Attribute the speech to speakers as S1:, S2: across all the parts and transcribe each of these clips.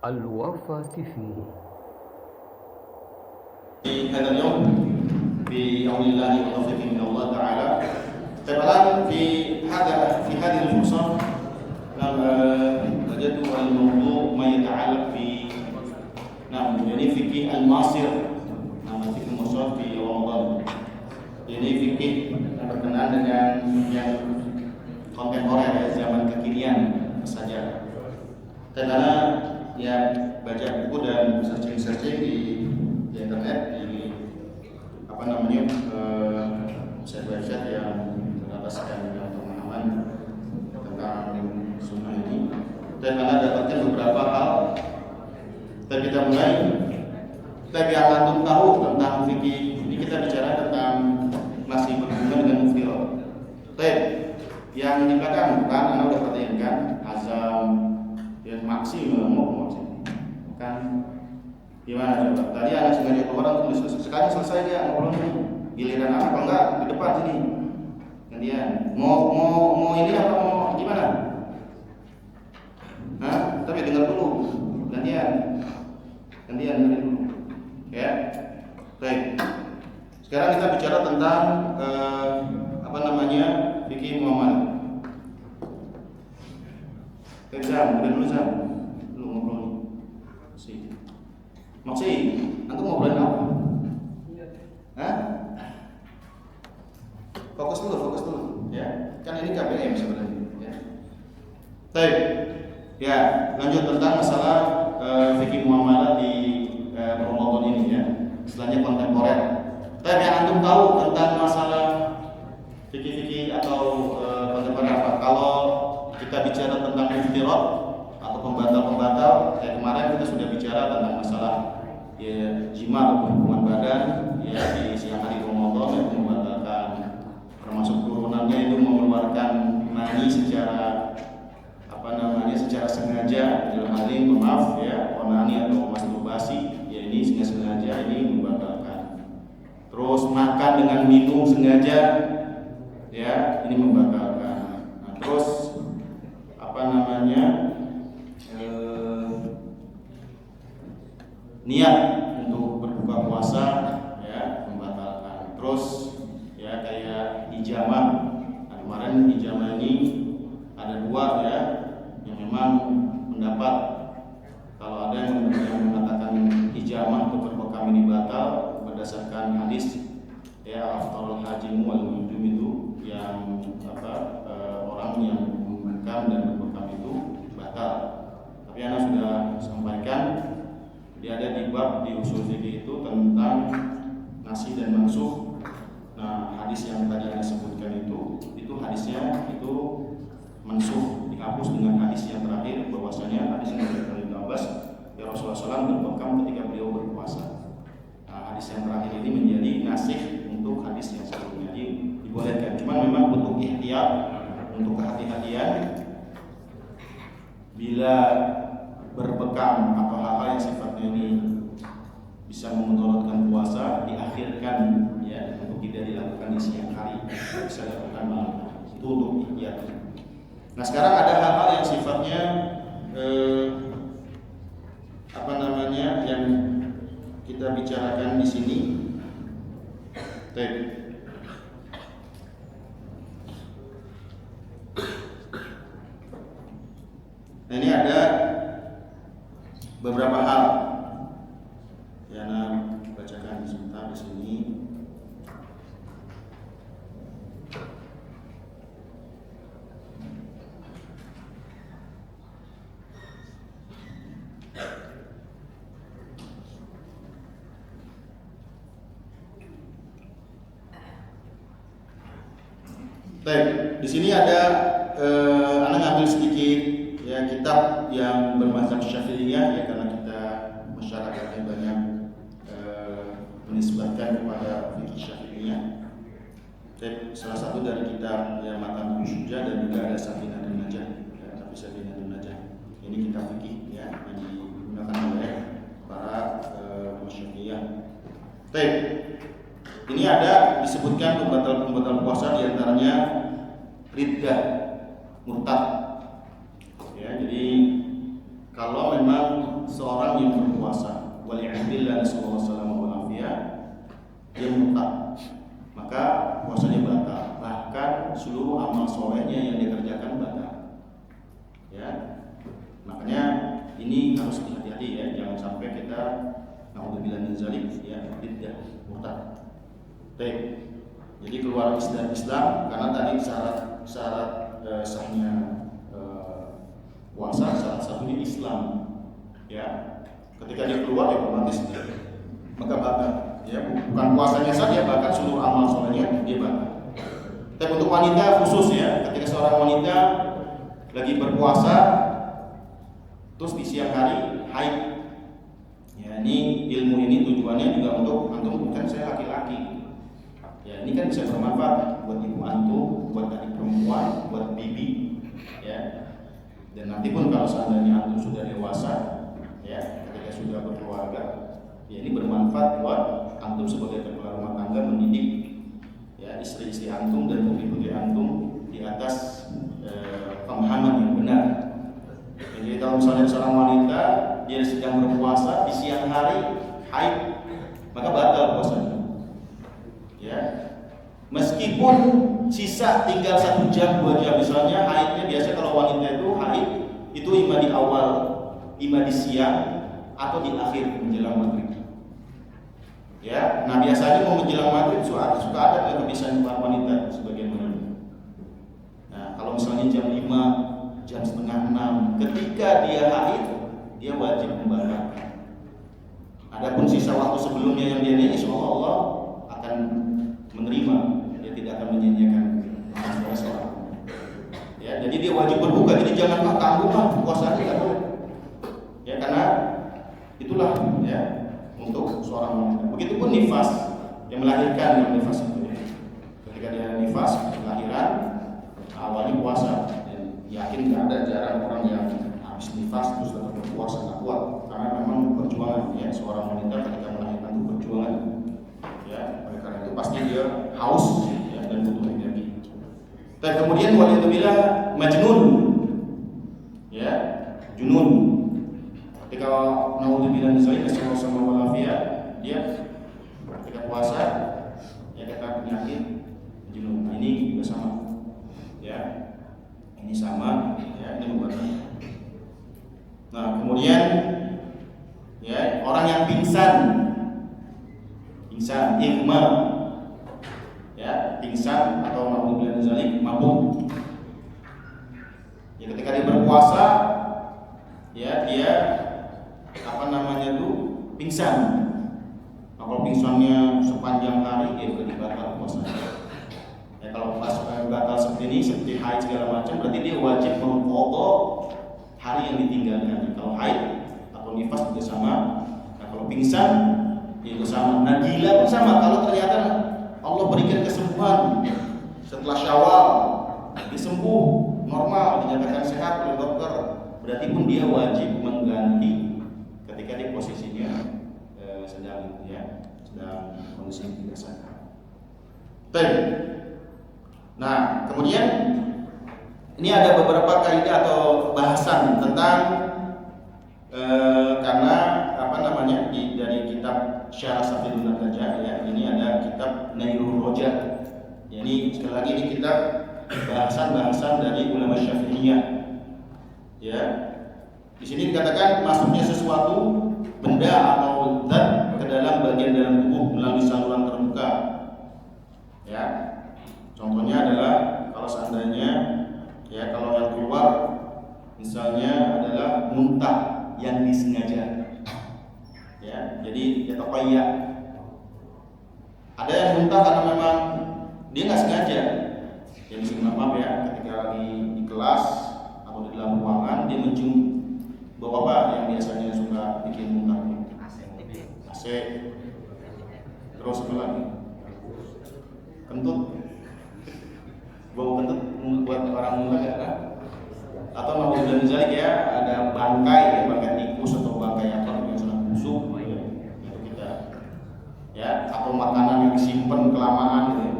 S1: الوفاة فيه.
S2: في هذا اليوم بعون الله وتوفيق من الله تعالى. Terkadang في هذه الفرصة وجدت الموضوع ما يتعلق يعني fikih al-masir, fikih al-masir di Ramadan. Ini fikih yang berkenaan dengan yang kontemporer, zaman kekinian saja. Karena ya baca buku dan searching di internet, di website yang berdasarkan pemahaman tentang sunnah ini, dan Anda dapatkan beberapa hal. Dan kita mulai, kita biar antum tahu tentang fikih. Ini kita bicara tentang masih berhubungan dengan muftirah. Baik, yang di belakang kan Anda udah perhatikan azam ya, maksimum kan gimana coba? Tadi anak sengaja keluar untuk sekarang selesai dia ngobrol nih. Giliran anak kalau enggak di depan sini. Gantian. Mau ini apa mau gimana? Tapi dengar dulu. Gantian dulu. Ya. Baik. Sekarang kita bicara tentang fikih muamalah. Udah dulu Zam. Lu ngobrol nih. Maksud, antum ngobrolin apa? Fokus dulu, ya. Kan ini KBM sebenarnya, ya. Baik. Ya, lanjut tentang masalah fikih muamalah di Ramadan ini, ya. Istilahnya kontemporer. Tapi yang antum tahu tentang masalah fikih atau kontemporer apa? Kalau kita bicara tentang iftirat atau pembatal-pembatal, kayak kemarin kita sudah bicara tentang masalah ya jima atau hubungan badan ya di siang hari Ramadan itu membatalkan, termasuk turunannya itu mengeluarkan mani secara secara sengaja, dalam hal ini maaf ya, onani atau masturbasi ya, ini sengaja ini membatalkan. Terus makan dengan minum sengaja ya, ini membatalkan. Nah, terus niat untuk berbuka puasa ya membatalkan. Terus ya kayak hijamah. Nah, kemarin hijamah ini ada dua ya yang memang mendapat, kalau ada yang mengatakan hijamah untuk berbekam ini batal berdasarkan hadis ya afdalul hajimu wal mujum itu yang orang yang membekam dan berbekam itu batal. Tapi Anda sudah sampaikan dia ada di bab di usul fikih itu tentang nasi dan mansuh. Nah, hadis yang tadi Anda sebutkan itu hadisnya itu mansuh, dihapus dengan hadis yang terakhir, bahwasanya hadis yang dari Ibnu Abbas ya Rasulullah SAW berbekam ketika beliau berpuasa. Nah, hadis yang terakhir ini menjadi nasih untuk hadis yang sebelumnya, dibolehkan. Cuma memang untuk ihtiyat, untuk kehati-hatian bila berbekam atau hal-hal yang sifatnya ini bisa memudaratkan puasa, diakhirkan ya, untuk tidak dilakukan di siang hari, bisa dilakukan malam. Itu untuk ihtiyat. Nah, sekarang ada hal-hal yang sifatnya yang kita bicarakan di sini. Nah, ini ada beberapa hal yang Anda bacakan sebentar di sini. Baik, di sini ada Anda ngambil sedikit ya kitab yang bermazhab Syafi'iyah ya, karena kita masyarakatnya banyak menisbatkan kepada fikih Syafi'iyah. Salah satu dari kitab ya Matan Syuja dan juga ada Safinatun Najah ya, tapi Safinatun Najah ini kitab fikih ya yang digunakan oleh para Syafi'iyah. Ini ada disebutkan pembatal puasa diantaranya riddah, murtad. Ya, jadi kalau memang seseorang yang berpuasa, waliyahbillah nasallallahu alaihi wasallam dia muntah, maka puasanya batal, bahkan seluruh amal solehnya yang dikerjakan batal. Ya, makanya ini harus hati-hati ya, jangan sampai kita naudzubillah min zalik ya, riddah, murtad. Baik. Jadi keluar Islam karena tadi syarat sahnya puasa salah satunya Islam. Ya, ketika dia keluar ya otomatis maka batal. Ya, bukan puasanya saja, bahkan seluruh amal solehnya dia batal. Tapi untuk wanita khusus ya, ketika seorang wanita lagi berpuasa terus di siang hari haid, ya ini ilmu ini tujuannya juga untuk antum, bukan saya laki-laki ya, ini kan bisa bermanfaat buat ibu antum, buat adik perempuan, buat bibi ya. Dan nanti pun kalau seandainya antum sudah dewasa ya, ketika sudah berkeluarga ya, ini bermanfaat buat antum sebagai kepala rumah tangga, mendidik ya istri-istri antum dan putri-putri antum di atas pemahaman yang benar. Jadi kalau misalnya seorang wanita dia sedang berpuasa di siang hari haid, maka batal puasanya. Ya, meskipun sisa tinggal 1 jam 2 jam, misalnya haidnya biasa kalau wanita itu haid itu ima di awal, ima di siang atau di akhir menjelang maghrib. Ya, nah biasanya mau menjelang maghrib suka ada kebiasaan wanita sebagian wanita. Nah, kalau misalnya jam 5, jam setengah 6, ketika dia haid, dia wajib membatalkan. Adapun sisa waktu sebelumnya yang dia insya Allah akan menerima, dia tidak akan menyanyiakan seorang. Ya, jadi dia wajib berbuka. Jadi jangan tanggung puasa tidak boleh. Ya, karena itulah ya untuk seorang wanita. Begitupun nifas yang melahirkan, yang nifas itu. Ketika dia nifas kelahiran, awalnya puasa. Dan yakin tidak ada jarang orang yang habis nifas terus tetap berpuasa, nggak kuat. Karena memang perjuangan ya, seorang wanita ketika melahirkan itu perjuangan. Ya, oleh karena itu pasti dia haus ya, dan butuh energi. Dan kemudian waliyadzubillah majnun, ya, junun. Ketika naudzubillah min zalik sama walafiat, dia ketika puasa ya kata penyakit junun. Nah, ini juga sama, ya, ini sama, ya, ini membatalkan. Nah, kemudian ya orang yang pingsan, ihma, ya, pingsan atau naudzubillah min zalik mabuk. Ya, ketika dia berpuasa, ya dia pingsan. Nah, kalau pingsannya sepanjang hari, dia berarti batal puasanya. Ya, kalau pas batal seperti ini, seperti haid segala macam, berarti dia wajib mengqadha hari yang ditinggalkan. Kalau haid atau nifas juga sama. Nah, kalau pingsan itu sama. Nah, gila pun sama. Kalau ternyata Allah berikan kesembuhan setelah Syawal, dia sembuh normal, dinyatakan sehat oleh dokter, berarti pun dia wajib mengganti ketika di posisinya sedang kondisi tidak sehat. Nah, kemudian ini ada beberapa kaidah atau bahasan tentang karena dari kitab Syarah Safidun Najah ya, ini ada kitab Nailur Roja. Ya, ini sekali lagi ini kitab bahasan-bahasan dari ulama Syafi'iyah. Ya. Di sini dikatakan masuknya sesuatu benda atau zat ke dalam bagian dalam tubuh melalui saluran terbuka. Ya. Contohnya adalah kalau seandainya ya kalau yang keluar misalnya adalah muntah yang disengaja. Ya, jadi yataqayya. Ada yang muntah karena memang dia nggak sengaja. Ya, misalnya maaf ya, ketika lagi di kelas atau di dalam ruangan dia mencium bau apa yang biasanya suka bikin muntah? AC. Terus apa lagi? Kentut. Bau kentut buat orang muntah nggak kan? Atau mau bilang misalnya ya ada bangkai tikus atau bangkai apa yang sudah busuk, itu kita ya, atau makanan yang disimpan kelamaan gitu ya,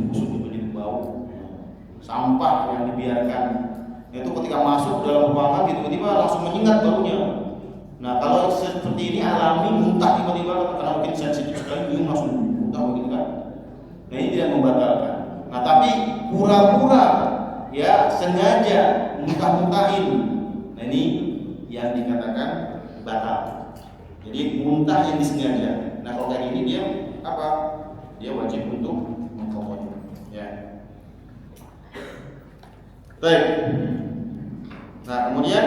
S2: busuk itu jadi bau. Sampah yang dibiarkan itu ketika masuk dalam ruangan tiba-tiba langsung menyengat baunya. Nah kalau seperti ini alami muntah tiba-tiba karena mungkin sensitif sekali nyium langsung muntah begitu kan. Nah ini tidak membatalkan. Nah tapi pura-pura ya sengaja muntah-muntahin. Nah ini yang dikatakan batal. Jadi muntah yang disengaja. Nah kalau kayak gini dia apa? Dia wajib untuk mengqadha. Ya. Baik. Nah kemudian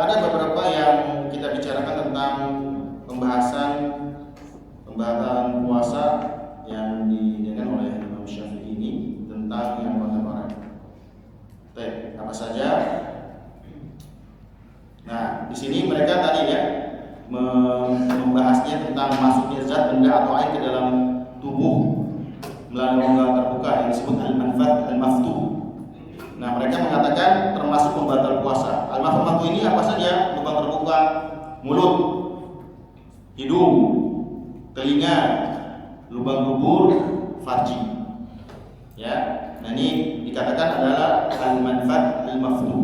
S2: ada beberapa yang kita bicarakan tentang pembahasan puasa yang didengar oleh Imam Syafi'i ini tentang yang barang-barang. Baik, apa saja? Nah, di sini mereka tadi ya membahasnya tentang masuknya zat, benda atau air ke dalam tubuh melalui rongga terbuka yang disebut al-manfat al-maftuh. Nah, mereka mengatakan termasuk pembatal puasa. Al-maftuh ini apa saja? Lubang terbuka, mulut, hidung, telinga, lubang dubur, farji. Ya. Nah, ini dikatakan adalah al-manfat al-maftuh.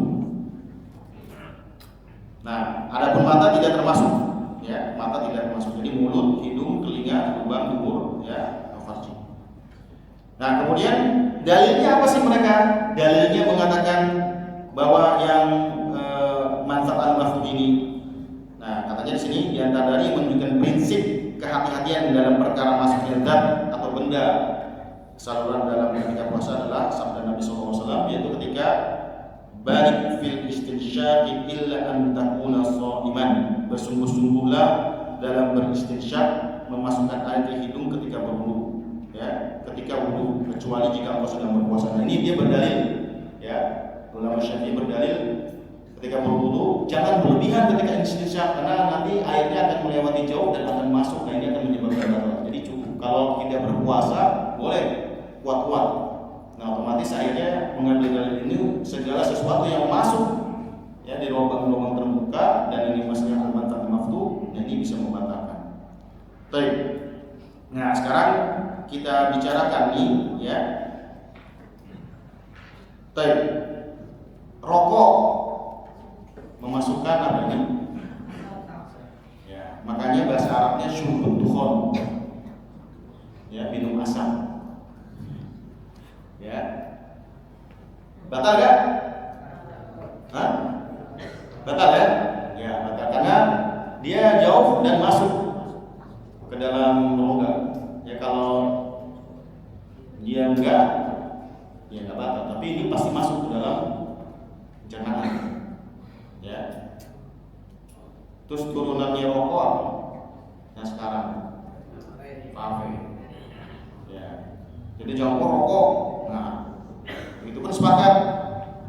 S2: Nah, adapun mata tidak termasuk, ya, mata tidak termasuk. Jadi mulut, hidung, telinga, lubang dubur, ya, farji. Nah, kemudian dalilnya apa sih mereka? Dalilnya mengatakan bahwa yang manfaat al-maftuh ini. Nah, katanya di sini di antara dari menunjukkan prinsip kehati-hatian dalam perkara masuknya zat atau benda saluran dalam ketika puasa adalah sabda Nabi SAW, yaitu ketika barik fil istinsyaq illa an takuna sha'iman, bersungguh-sungguhlah dalam beristinsyak memasukkan air ke hidung ketika berwudu, ya, ketika wudu, kecuali jika engkau sedang berpuasa. Nah, ini dia berdalil, ya, ulama Syafi'i berdalil ketika berwudu jangan berlebihan ketika istinsyak karena nanti airnya akan melewati jauh dan akan masuk, dan ini akan menyebabkan batal. Jadi cukup kalau tidak berpuasa boleh kuat-kuat. Nah, otomatis akhirnya mengambil dalil ini segala sesuatu yang masuk ya di lubang-lubang terbuka dan ini masalah al-manfat al-maftuh, dan ini bisa membatalkan. Baik. Nah, sekarang kita bicarakan nih ya. Baik. Rokok memasukkan apa ini? Ya, makanya bahasa Arabnya syurbud dukhon. Ya, minum asam. Ya, batal gak? Hah? Batal ya? Ya, batal karena dia jauh dan masuk ke dalam rongga. Ya, kalau dia enggak, ya enggak batal. Tapi ini pasti masuk ke dalam pencernaan. Ya. Terus turunannya rokok apa? Nah sekarang, vape. Ya. Jadi jangan rokok. Nah, itu pun sepakat,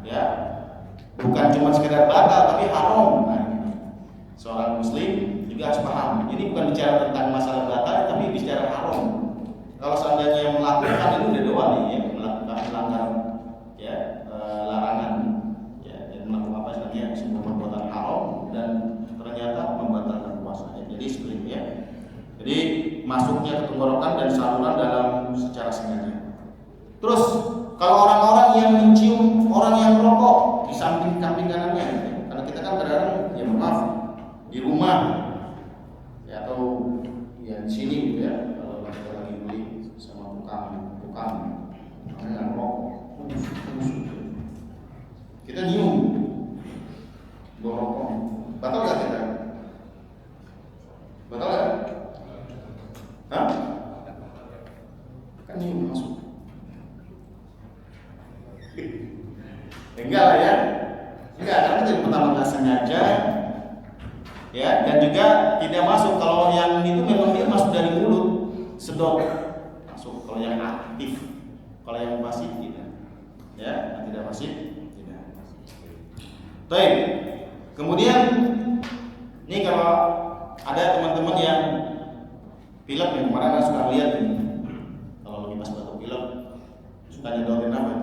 S2: ya, bukan cuma sekedar batal tapi haram. Nah, seorang muslim juga harus paham. Ini bukan bicara tentang masalah batal, tapi bicara haram. Kalau seandainya yang melakukan itu udah doa nih, ya, melakukan melanggar, ya, larangan, ya, dan melakukan apa istilahnya sebuah perbuatan haram dan ternyata membatalkan puasanya. Jadi seperti itu ya. Jadi masuknya ke tenggorokan dan saluran dalam secara sengaja. Terus kalau orang-orang yang mencium orang yang merokok di samping kanannya, ya, karena kita kan kadang-kadang ya maaf di rumah ya atau ya di sini gitu ya, kalau kita lagi beli sama tukang orang yang merokok, kita nyium bau rokok, batal nggak kita? Batal nggak? Hah? Kan nyium masuk. Enggak lah ya, enggak, karena itu pertama nggak sengaja, ya, dan juga tidak masuk. Kalau yang itu memang dia masuk dari mulut, sedot masuk. Kalau yang aktif, kalau yang pasif tidak, ya, yang tidak pasif tidak. Baik, kemudian ini kalau ada teman-teman yang pilek yang kemarin kan suka lihat ini, kalau lagi pas batuk pilek suka nyedotin apa?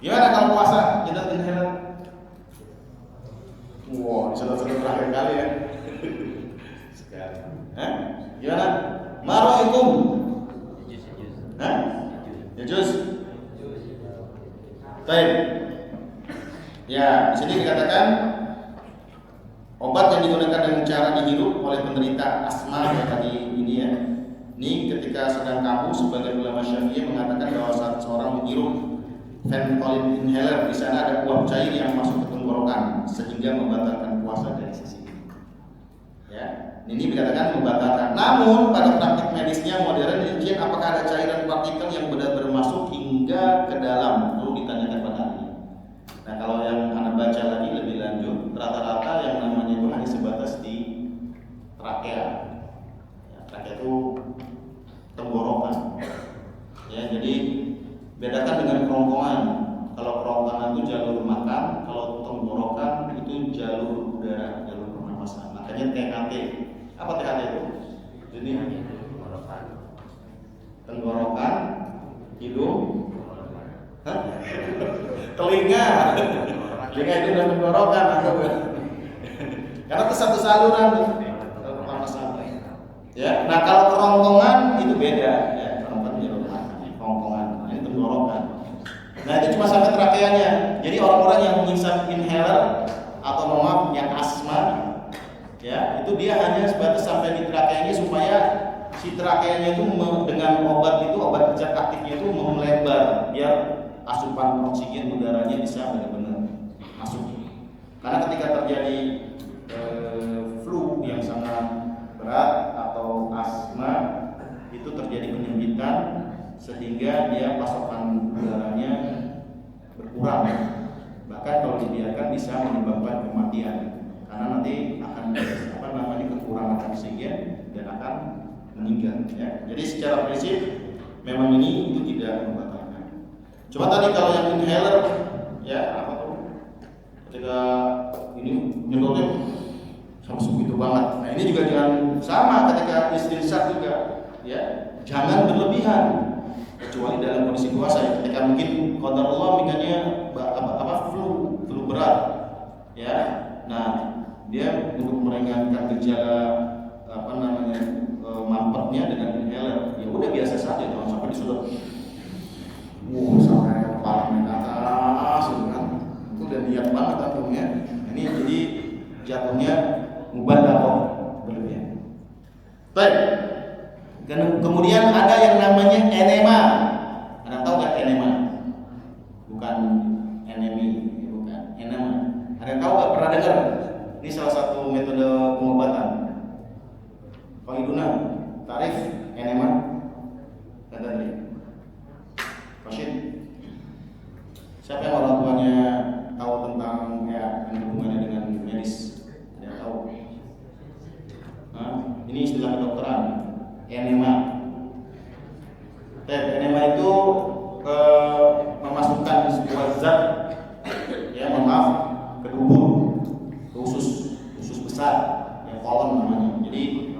S2: Gimana kalau puasa kita inhaler? Wow, disedot-sedot terakhir kali ya. Sekali. Gimana? Maroikum? Ya juz. Baik. Ya, di sini dikatakan obat yang digunakan dengan cara dihirup oleh penderita asma ya tadi ini ya. Ini ketika sedang kambuh, sebagian ulama Syafi'i mengatakan bahwa saat seorang menghirup ventolin inhaler, di sana ada uap cair yang masuk ke tenggorokan sehingga membatalkan puasa dari sisi ini. Ya, ini dikatakan membatalkan. Namun pada praktik medisnya modern diuji apakah ada cairan partikel yang benar-benar masuk hingga ke dalam, perlu ditanyakan pada ahli. Nah, kalau yang Anda baca lagi lebih lanjut, rata-rata yang namanya itu hanya sebatas di trakea. Ya, trakea itu tenggorokan. Ya, jadi bedakan dengan kerongkongan. Kalau kerongkongan itu jalur makan, kalau tenggorokan itu jalur udara, jalur pernapasan. Makanya THT. Apa THT itu? Jadi tenggorokan, hidung, telinga. Telinga itu dan tenggorokan. Karena itu satu saluran pernapasan. Ya, nah kalau kerongkongan itu beda. Ya, kerongkongan jalur makan, kerongkongan. Ini tenggorokan. Nah itu cuma sampai trakeanya. Jadi orang-orang yang mengisap inhaler atau maaf yang asma, ya itu dia hanya sebatas sampai di trakeanya supaya si trakeanya itu dengan obat zat aktifnya itu melebar biar asupan oksigen udaranya bisa benar-benar masuk. Karena ketika terjadi flu yang sangat berat atau asma itu terjadi penyempitan sehingga dia pasokan udaranya berkurang, bahkan kalau dibiarkan bisa menyebabkan kematian karena nanti akan kekurangan oksigen dan akan meninggal ya. Jadi secara prinsip memang ini itu tidak membatalkan. Cuma tadi kalau yang inhaler ya apa tuh ketika ini nyedotnya langsung gitu banget. Nah ini juga jangan sama ketika istinsat juga ya, jangan berlebihan kecuali dalam kondisi puasa ya. Ketika mungkin qadarullah misalnya flu berat ya, nah dia untuk meringankan gejala mampetnya dengan inhaler ya udah biasa saja, jangan sampai disedot sampai kepalanya ke atas kan, itu udah niat banget antumnya. Ini jadi jatuhnya mubalaghah berlebihan. Baik. Kemudian ada yang namanya enema. Anda tahu nggak enema? Bukan enemi, bukan enema. Ada tahu nggak? Pernah dengar? Ini salah satu metode pengobatan. Qaiduna, tarif enema. Kata dia. Rashid. Siapa yang orang tuanya tahu tentang ya yang hubungannya dengan medis? Ada yang tahu? Ini istilah kedokteran. Enema. Enema itu memasukkan sebuah zat ya ke tubuh, ke usus besar yang kolon namanya. Jadi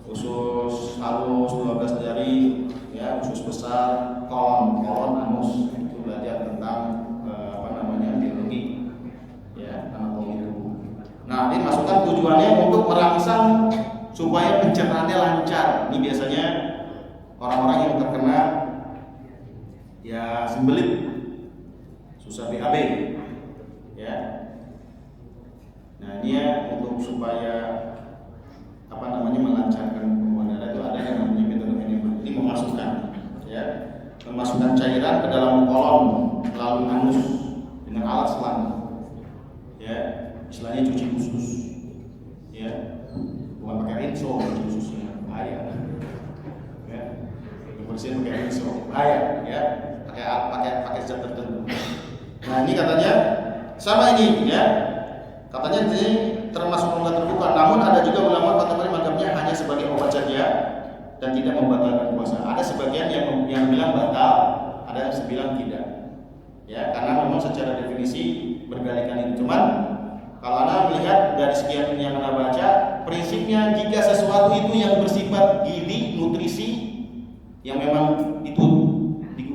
S2: usus halus 12 jari ya, usus besar, kolon anus, itu belajar tentang biologi ya, anatomi tubuh. Nah, ini masukkan tujuannya untuk merangsang supaya pencernaannya lancar. Ini biasanya orang-orang yang terkena ya sembelit, susah BAB ya. Nah, ini ya untuk supaya melancarkan pembuluh darah itu ada yang namanya metode enema. Ini memasukkan cairan ke dalam kolon melalui anus dengan alat selang ya, istilahnya cuci usus ya, bukan pakai rinso cuci ususnya, bahaya ya, bersihin pakai rinso bahaya ya, pakai zat tertentu. Nah ini katanya sama ini ya, katanya ini termasuk obat terbuka, namun ada juga ulama kategori menganggapnya hanya sebagai obat saja dan tidak membatalkan puasa. Ada sebagian yang bilang batal, ada yang bilang tidak. Ya, karena memang secara definisi berkali-kali. Cuman kalau Anda melihat dari sekian yang Anda baca, prinsipnya jika sesuatu itu yang bersifat gizi, nutrisi yang memang itu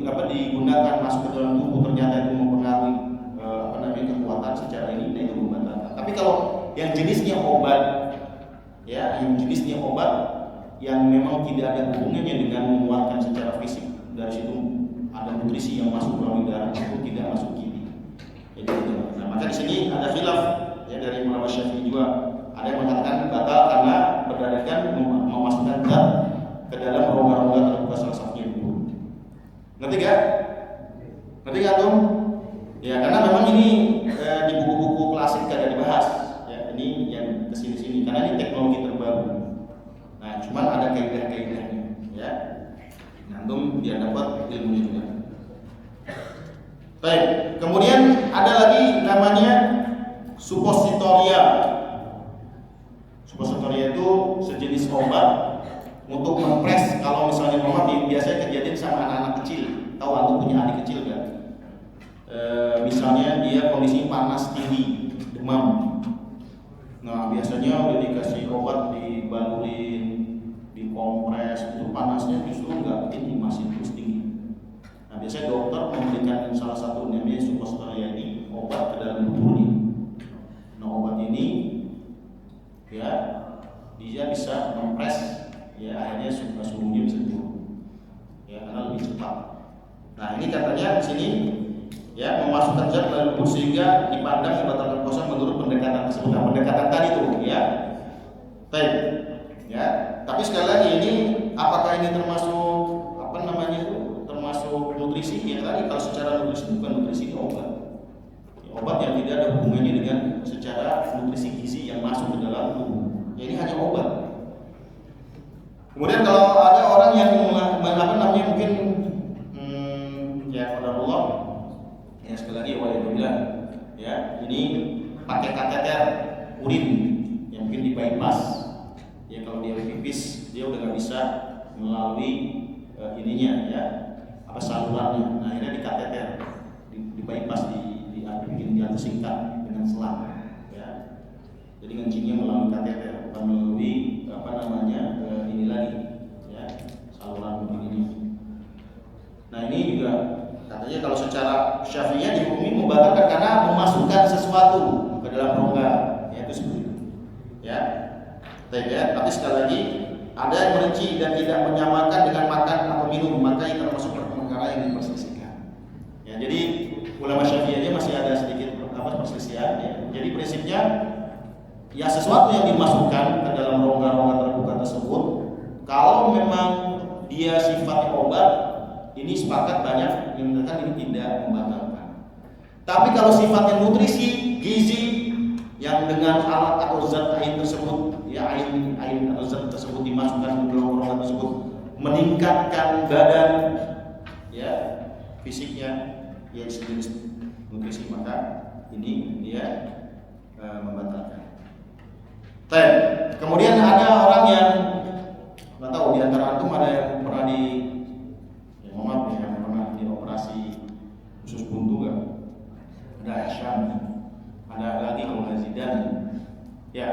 S2: digunakan masuk ke dalam tubuh ternyata itu mempengaruhi kekuatan secara ini, nah itu membatalkan. Tapi kalau yang jenisnya obat ya, yang memang tidak ada hubungannya dengan menguatkan secara fisik, dari situ ada nutrisi yang masuk melalui darah, itu tidak masuk gizi. Ini. Nah, maka di sini ada khilaf ya dari ulama Syafi'i juga. Ada yang mengatakan batal karena berdasarkan memasukkan zat ke dalam rongga-rongga terbuka salah satunya dulu. Ngerti gak? Ngerti gak tuh? Ya karena memang ini di buku-buku klasik gak ada dibahas. Ya ini yang kesini-sini karena ini teknologi terbaru. Nah cuman ada kaidah-kaidahnya. Ya, nantum biar dapat ilmunya juga. Baik, kemudian ada lagi namanya suppositoria. Suppositoria itu sejenis obat untuk mempres kalau misalnya biasanya kejadian sama anak-anak kecil. Tahu antum punya adik kecil kan? Misalnya dia kondisi panas tinggi, demam. Nah biasanya udah dikasih obat, dibalulin, dikompres, itu panasnya justru nggak tinggi, masih terus tinggi. Nah biasanya dokter memberikan salah satu namanya suppositoria ini obat ke dalam tubuh ini. Nah obat ini ya dia bisa mempres ya akhirnya suhunya bisa turun ya karena lebih cepat. Nah ini katanya di sini ya memasukkan zat dalam tubuh sehingga dipandang membatalkan puasa menurut pendekatan tersebut. Nah, pendekatan tadi tuh ya. Baik. Ya, tapi sekali lagi ini apakah ini termasuk apa namanya itu? Termasuk nutrisi? Ya tadi kalau secara nutrisi bukan nutrisi, ini obat. Ya, obat yang tidak ada hubungannya dengan secara nutrisi gizi yang masuk ke dalam tubuh. Ya, ini hanya obat. Kemudian kalau ada orang yang apa namanya mungkin ya qadarullah ya sekali lagi walhamdulillah ya ini pakai kateter urin yang mungkin di bypass ya kalau dia pipis dia udah nggak bisa melalui ininya ya apa salurannya. Nah akhirnya di kateter di bypass dibikin diatur singkat dengan selang ya jadi kencingnya melalui kateter bukan melalui apa namanya ini lagi ya saluran begini. Nah ini juga katanya kalau secara Syafi'iyah dihukumi membatalkan karena memasukkan sesuatu ke dalam rongga, ya itu seperti itu. Ya, tapi sekali lagi ada yang merinci dan tidak menyamakan dengan makan atau minum, maka itu termasuk perkara yang diperselisihkan. Ya, jadi ulama Syafi'iyah masih ada sedikit perselisihan. Ya. Jadi prinsipnya ya sesuatu yang dimasukkan ke dalam rongga-rongga terbuka tersebut, kalau memang dia sifatnya obat, ini sepakat banyak yang mengatakan ini tidak membatalkan. Tapi kalau sifatnya nutrisi, gizi yang dengan alat atau zat air tersebut, ya air atau zat tersebut dimasukkan ke dalam rongga tersebut, meningkatkan badan, ya fisiknya, ya sejenis nutrisi, maka ini dia membatalkan. Kemudian ada orang yang nggak tahu di antara antum ada yang pernah maaf ya, yang pernah dioperasi usus buntu kan? Ada Syam, ada lagi kalau Zidan, ya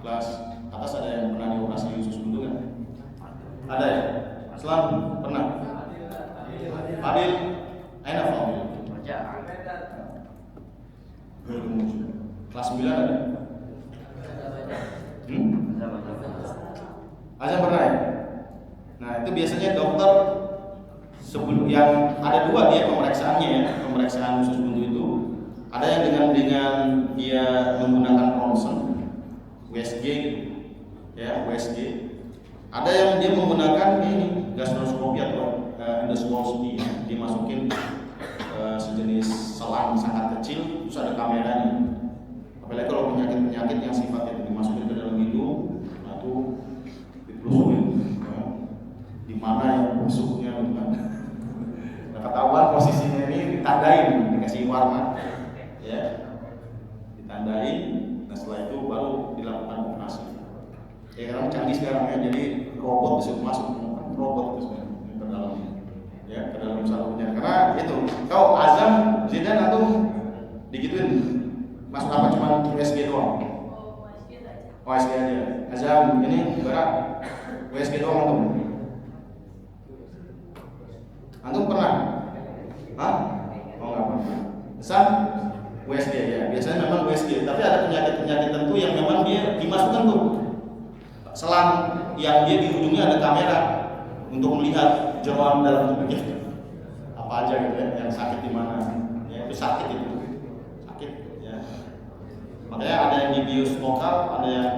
S2: kelas atas ada yang pernah dioperasi usus buntu kan? Ada ya? Selalu pernah? Adil, enak Fadil. Kelas 9 ada? Azam pernah ya? Nah itu biasanya dokter sebelum yang ada dua dia pemeriksaannya ya, pemeriksaan usus buntu itu ada yang dengan dia menggunakan ronsen, USG gitu, ya USG. Ada yang dia menggunakan ini gastroskopi atau endoskopi, ya. Dimasukin sejenis selang sangat kecil, terus ada kameranya. Apalagi kalau penyakit yang sifatnya dimasukin ke dalam hidung, atau ditelusurin, ya. Di mana yang busuknya, ketahuan posisinya ini ditandain, dikasih warna, ya, ditandain. Nah setelah itu baru dilakukan operasi. Ya sekarang canggih sekarang ya, jadi robot bisa masuk, robot itu sebenarnya ke dalamnya, ya ke dalam sarafnya. Karena itu, kau Azam, Zidan atau digituin masuk apa cuma USG doang? USG aja. Azam ini berat, USG doang tuh. Antum pernah? Hah? Oh enggak pernah. Pesan USG ya. Biasanya memang USG, tapi ada penyakit-penyakit tertentu yang memang dia dimasukkan tuh selang yang dia di ujungnya ada kamera untuk melihat jeroan dalam tubuhnya apa aja gitu ya, yang sakit di mana. Ya itu sakit itu. Makanya ada yang dibius lokal, ada yang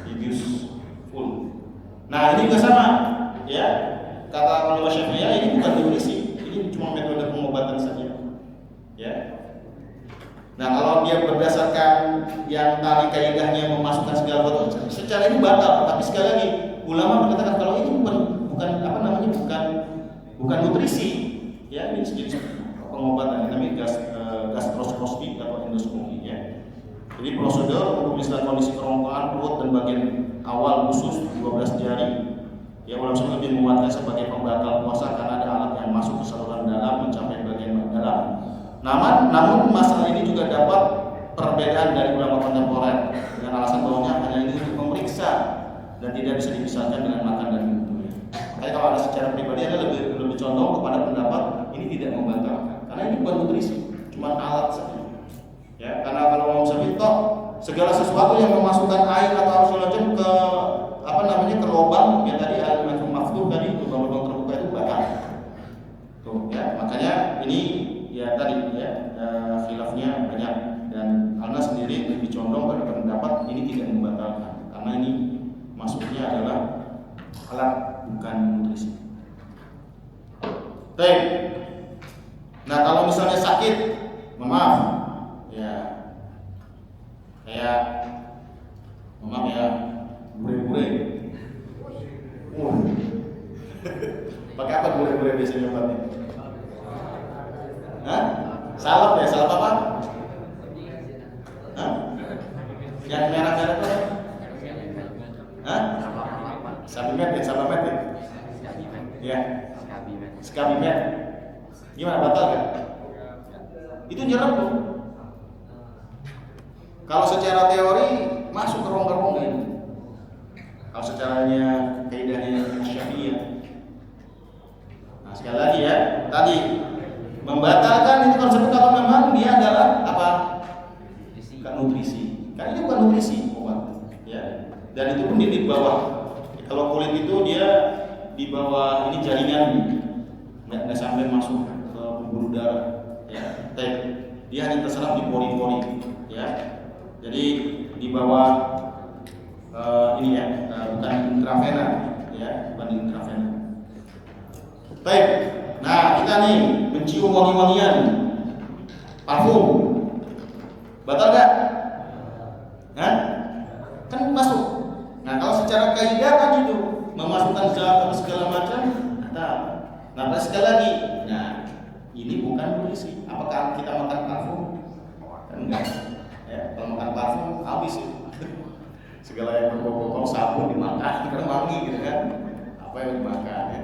S2: dibius full. Nah ini juga sama, ya. Kata ulama Syafi'iyah ini bukan nutrisi, ini cuma metode pengobatan saja, ya. Nah kalau dia berdasarkan yang tadi kaidahnya memasukkan segala sesuatu, secara ini batal. Tapi sekali lagi ulama mengatakan kalau ini bukan nutrisi, ya ini jenis pengobatan. Ini namanya gastroskopi atau endoskopi, ya. Jadi prosedur untuk memisahkan kondisi kerongkongan perut dan bagian awal usus 12 jari. Ya ulama Syafi'i lebih menguatkan sebagai pembatal puasa karena ada alat yang masuk ke saluran dalam mencapai bagian dalam. Namun masalah ini juga dapat perbedaan dari ulama kontemporer dengan alasan bahwanya hanya ini untuk memeriksa dan tidak bisa dipisahkan dengan makan dan minum. Makanya kalau ada secara pribadi ada lebih condong kepada pendapat ini tidak membatalkan karena ini bukan nutrisi, cuma alat saja. Ya, karena kalau mau toh segala sesuatu yang memasukkan air atau segala macam ke lubang ya tadi al-manfum maftuh tadi lubang-lubang terbuka itu batal. Tuh ya, makanya ini ya tadi ya khilafnya banyak dan Ana sendiri lebih condong pada pendapat ini tidak membatalkan karena ini masuknya adalah alat bukan nutrisi. Baik. Nah kalau misalnya sakit, maaf ya kayak maaf ya bure-bure. Pakai apa bure-bure biasanya obatnya? Hah? Salep ya, salep apa? Hah? Yang merah-merah itu? Hah? Sabimet ya? Ya. Skabimet. Gimana batal kan? Itu nyerap tuh. Kalau secara teori masuk ke rongga-rongga ini. Kalau secaranya kaidahnya Syafi'iyah. Nah sekali lagi ya, tadi membatalkan itu konsep kalau memang dia adalah apa? Bukan nutrisi. Kan ini bukan nutrisi obat, ya. Dan itu pun di bawah. Kalau kulit itu dia di bawah ini jaringan, nggak sampai masuk ke pembuluh darah, ya. Dia hanya terserap di pori-pori, ya. Jadi di bawah ini ya, bukan intravena, ya, bukan intravena. Baik. Nah, kita nih mencium wangi-wangian, parfum, batal nggak? Hah? Kan masuk. Nah, kalau secara kaidah tadi itu memasukkan zat atau segala macam, nah, sekali lagi, nah ini bukan nutrisi. Apakah kita makan parfum? Enggak. Ya, kalau makan parfum habis itu. Segala yang berbau-bau sabun dimakan, karena wangi gitu kan. Apa yang dimakan ya?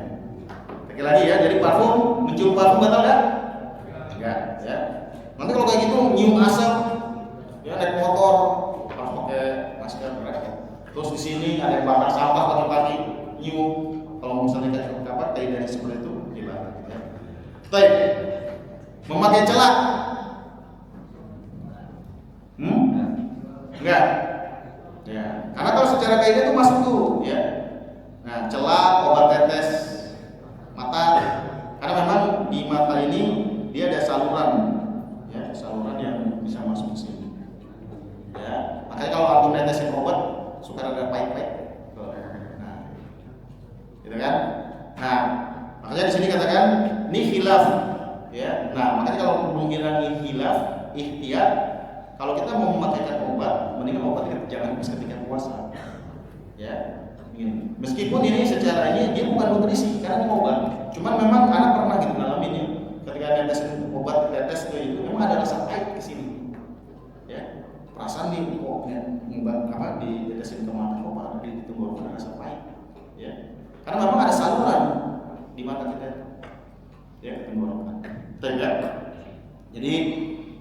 S2: Sekali lagi ya, jadi parfum, mencium parfum batal nggak? Enggak, ya. Nanti kalau kayak gitu nyium asap, ya naik motor, harus pakai masker, terus di sini ada yang bakar sampah pagi-pagi, nyium. Kalau misalnya kayak kapan, dari seperti itu, gimana? Ya. Baik, memakai celak, enggak, ya. Karena kalau secara kaidah itu masuk tuh, ya. Nah, celak, obat tetes mata, karena memang di mata ini dia ada saluran, ya, saluran yang bisa masuk ke sini. Ya, makanya kalau aku netesin obat suka ada pahit-pahit. Nah, gitu kan? Nah, makanya di sini katakan ini khilaf, ya. Nah, makanya kalau menghilangkan khilaf, ihtiyat, kalau kita mau memakaikan obat, mendingan obat jangan ketika puasa, ya. Meskipun ini secara ini dia bukan nutrisi karena ini obat. Cuman memang anak pernah gitu ngalamin ya. Ketika netesin obat tetes itu memang ada rasa pahit ke sini. Ya. Perasaan di obat apa di tetesin ke mata obat di tenggorokan ada rasa pahit. Ya. Karena memang ada saluran di mata kita. Ya, tenggorokan. Tidak. Jadi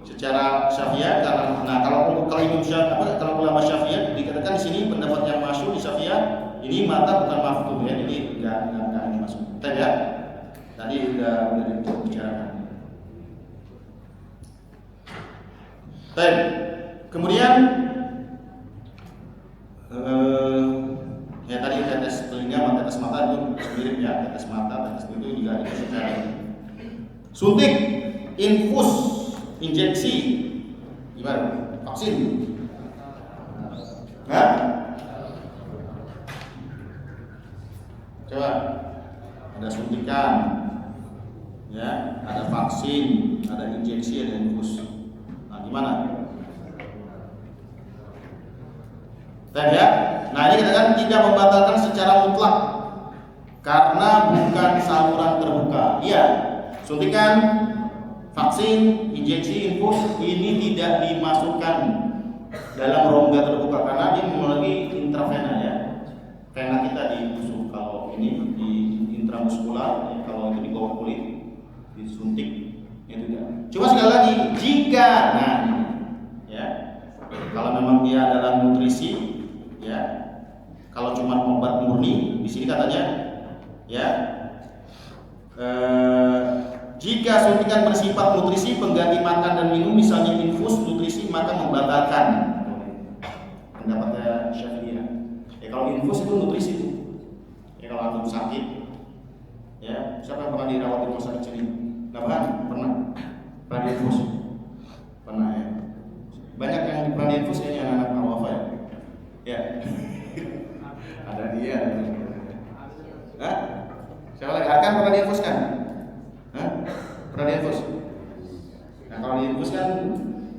S2: secara Syafi'iyah kalau Imam Syafi'i kalau ulama Syafi'iyah dikatakan di sini pendapat yang masyhur di Syafi'iyah ini mata bukan maftuh ya, jadi enggak ini masuk. Tidak. Tadi udah dibicarakan. Baik. Kemudian ya tadi tetes telinga, tetes mata itu mirip ya, tetes mata, tetes itu juga ada secara suntik, infus, injeksi, gimana? Vaksin. Hah? Coba, ada suntikan, ya, ada vaksin, ada injeksi, ada infus. Nah, gimana? Tadi ya. Nah, ini kita kan tidak membatalkan secara mutlak karena bukan saluran terbuka. Iya, suntikan, vaksin, injeksi, infus ini tidak dimasukkan dalam rongga terbuka karena dia memiliki intravena ya. Vena kita ditusuk, kalau ini di intramuskular, ya, kalau itu di bawah kulit disuntik itu tidak. Cuma sekali lagi, jika nah ya, kalau memang dia adalah nutrisi ya, kalau cuma obat murni di sini katanya ya, jika suntikan bersifat nutrisi pengganti makan dan minum misalnya infus nutrisi maka membatalkan pendapatnya Syafi'iyah. Ya kalau infus itu nutrisi itu. Ya kalau antum sakit, ya siapa yang pernah dirawat di rumah sakit sini? Pernah? Pernah diinfus? Pernah ya. Banyak yang pernah diinfus kayaknya anak awafa ya. Ya. Ada dia. Hah? Siapa lagi? Akan pernah diinfus kan? Hah? Pernah diinfus? Nah kalau diinfus kan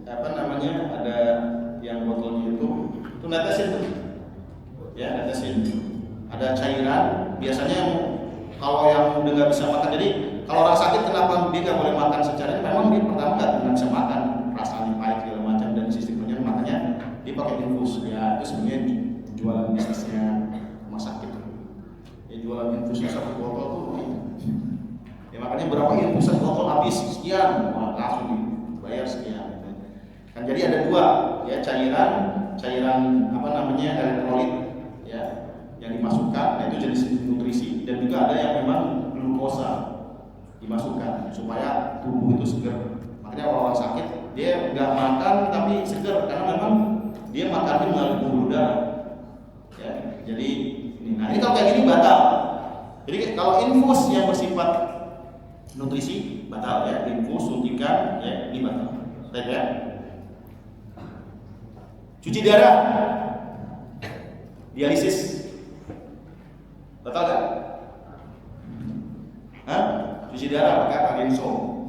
S2: apa namanya, ada yang botolnya itu netesin tuh. Ya, netesin. Ada cairan, biasanya kalau yang udah nggak bisa makan, jadi kalau orang sakit kenapa dia nggak boleh makan secara ini? Memang dia pertama nggak bisa makan, rasanya pahit segala macam dan sistemnya, makanya dia pakai infus. Ya itu sebenarnya jualan bisnisnya rumah sakit. Ya jualan infusnya satu botol tuh, ya makanya berapa infusan botol habis sekian, wah langsung dibayar sekian. Kan jadi ada dua, ya cairan apa namanya elektrolit, ya yang dimasukkan, nah itu jenis nutrisi, dan juga ada yang memang glukosa dimasukkan supaya tubuh itu segar. Makanya orang sakit dia nggak makan tapi segar karena memang dia makannya melalui pembuluh darah. Ya, jadi ini kalau kayak gini batal. Jadi kalau infus yang bersifat nutrisi batal ya, infus suntikan ya ini batal. Baik ya. Cuci darah, dialisis, batal gak? Hah? Cuci darah pakai agenso.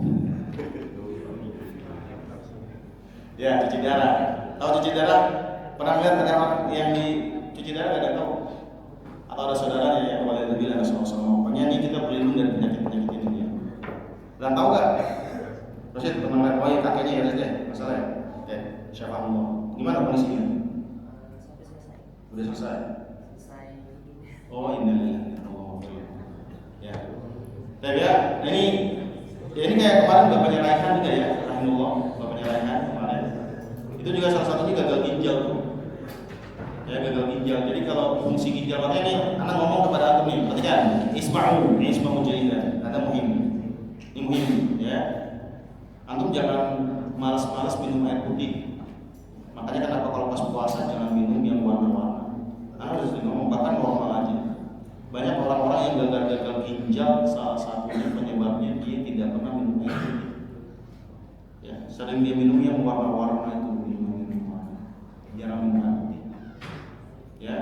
S2: Ya, cuci darah. Tahu cuci darah? Pernah lihat ada orang yang di cuci darah gak ada tahu? Atau ada saudaranya yang boleh bilang sama-sama. Pokoknya ini kita berlindung dari penyakit-penyakit ini ya. Dan tahu gak? Terus itu teman lihat, oh ya kakeknya ya deh, masalah ya. Oke, siapa mau? Gimana kondisinya? Udah selesai. Oh ini ya. Tapi ya ini kayak kemarin bapaknya Raihan juga ya, rahimahullah, bapaknya Raihan kemarin. Itu juga salah satunya gagal ginjal tuh. Ya gagal ginjal. Jadi kalau fungsi ginjal, makanya nih anak ngomong kepada antum nih, perhatikan, isma'u jalilan. Ada muhim. Ini muhim ya. Antum jangan malas-malas minum air putih. Makanya kenapa kalau pas puasa jangan minum yang warna-warna. Karena harus ngomong bahkan normal aja. Banyak orang-orang yang gagal ginjal, salah satunya penyebabnya dia tidak pernah minum air putih. Ya, sering dia minum yang warna-warna itu, minuman. Jarang minum air putih. Ya,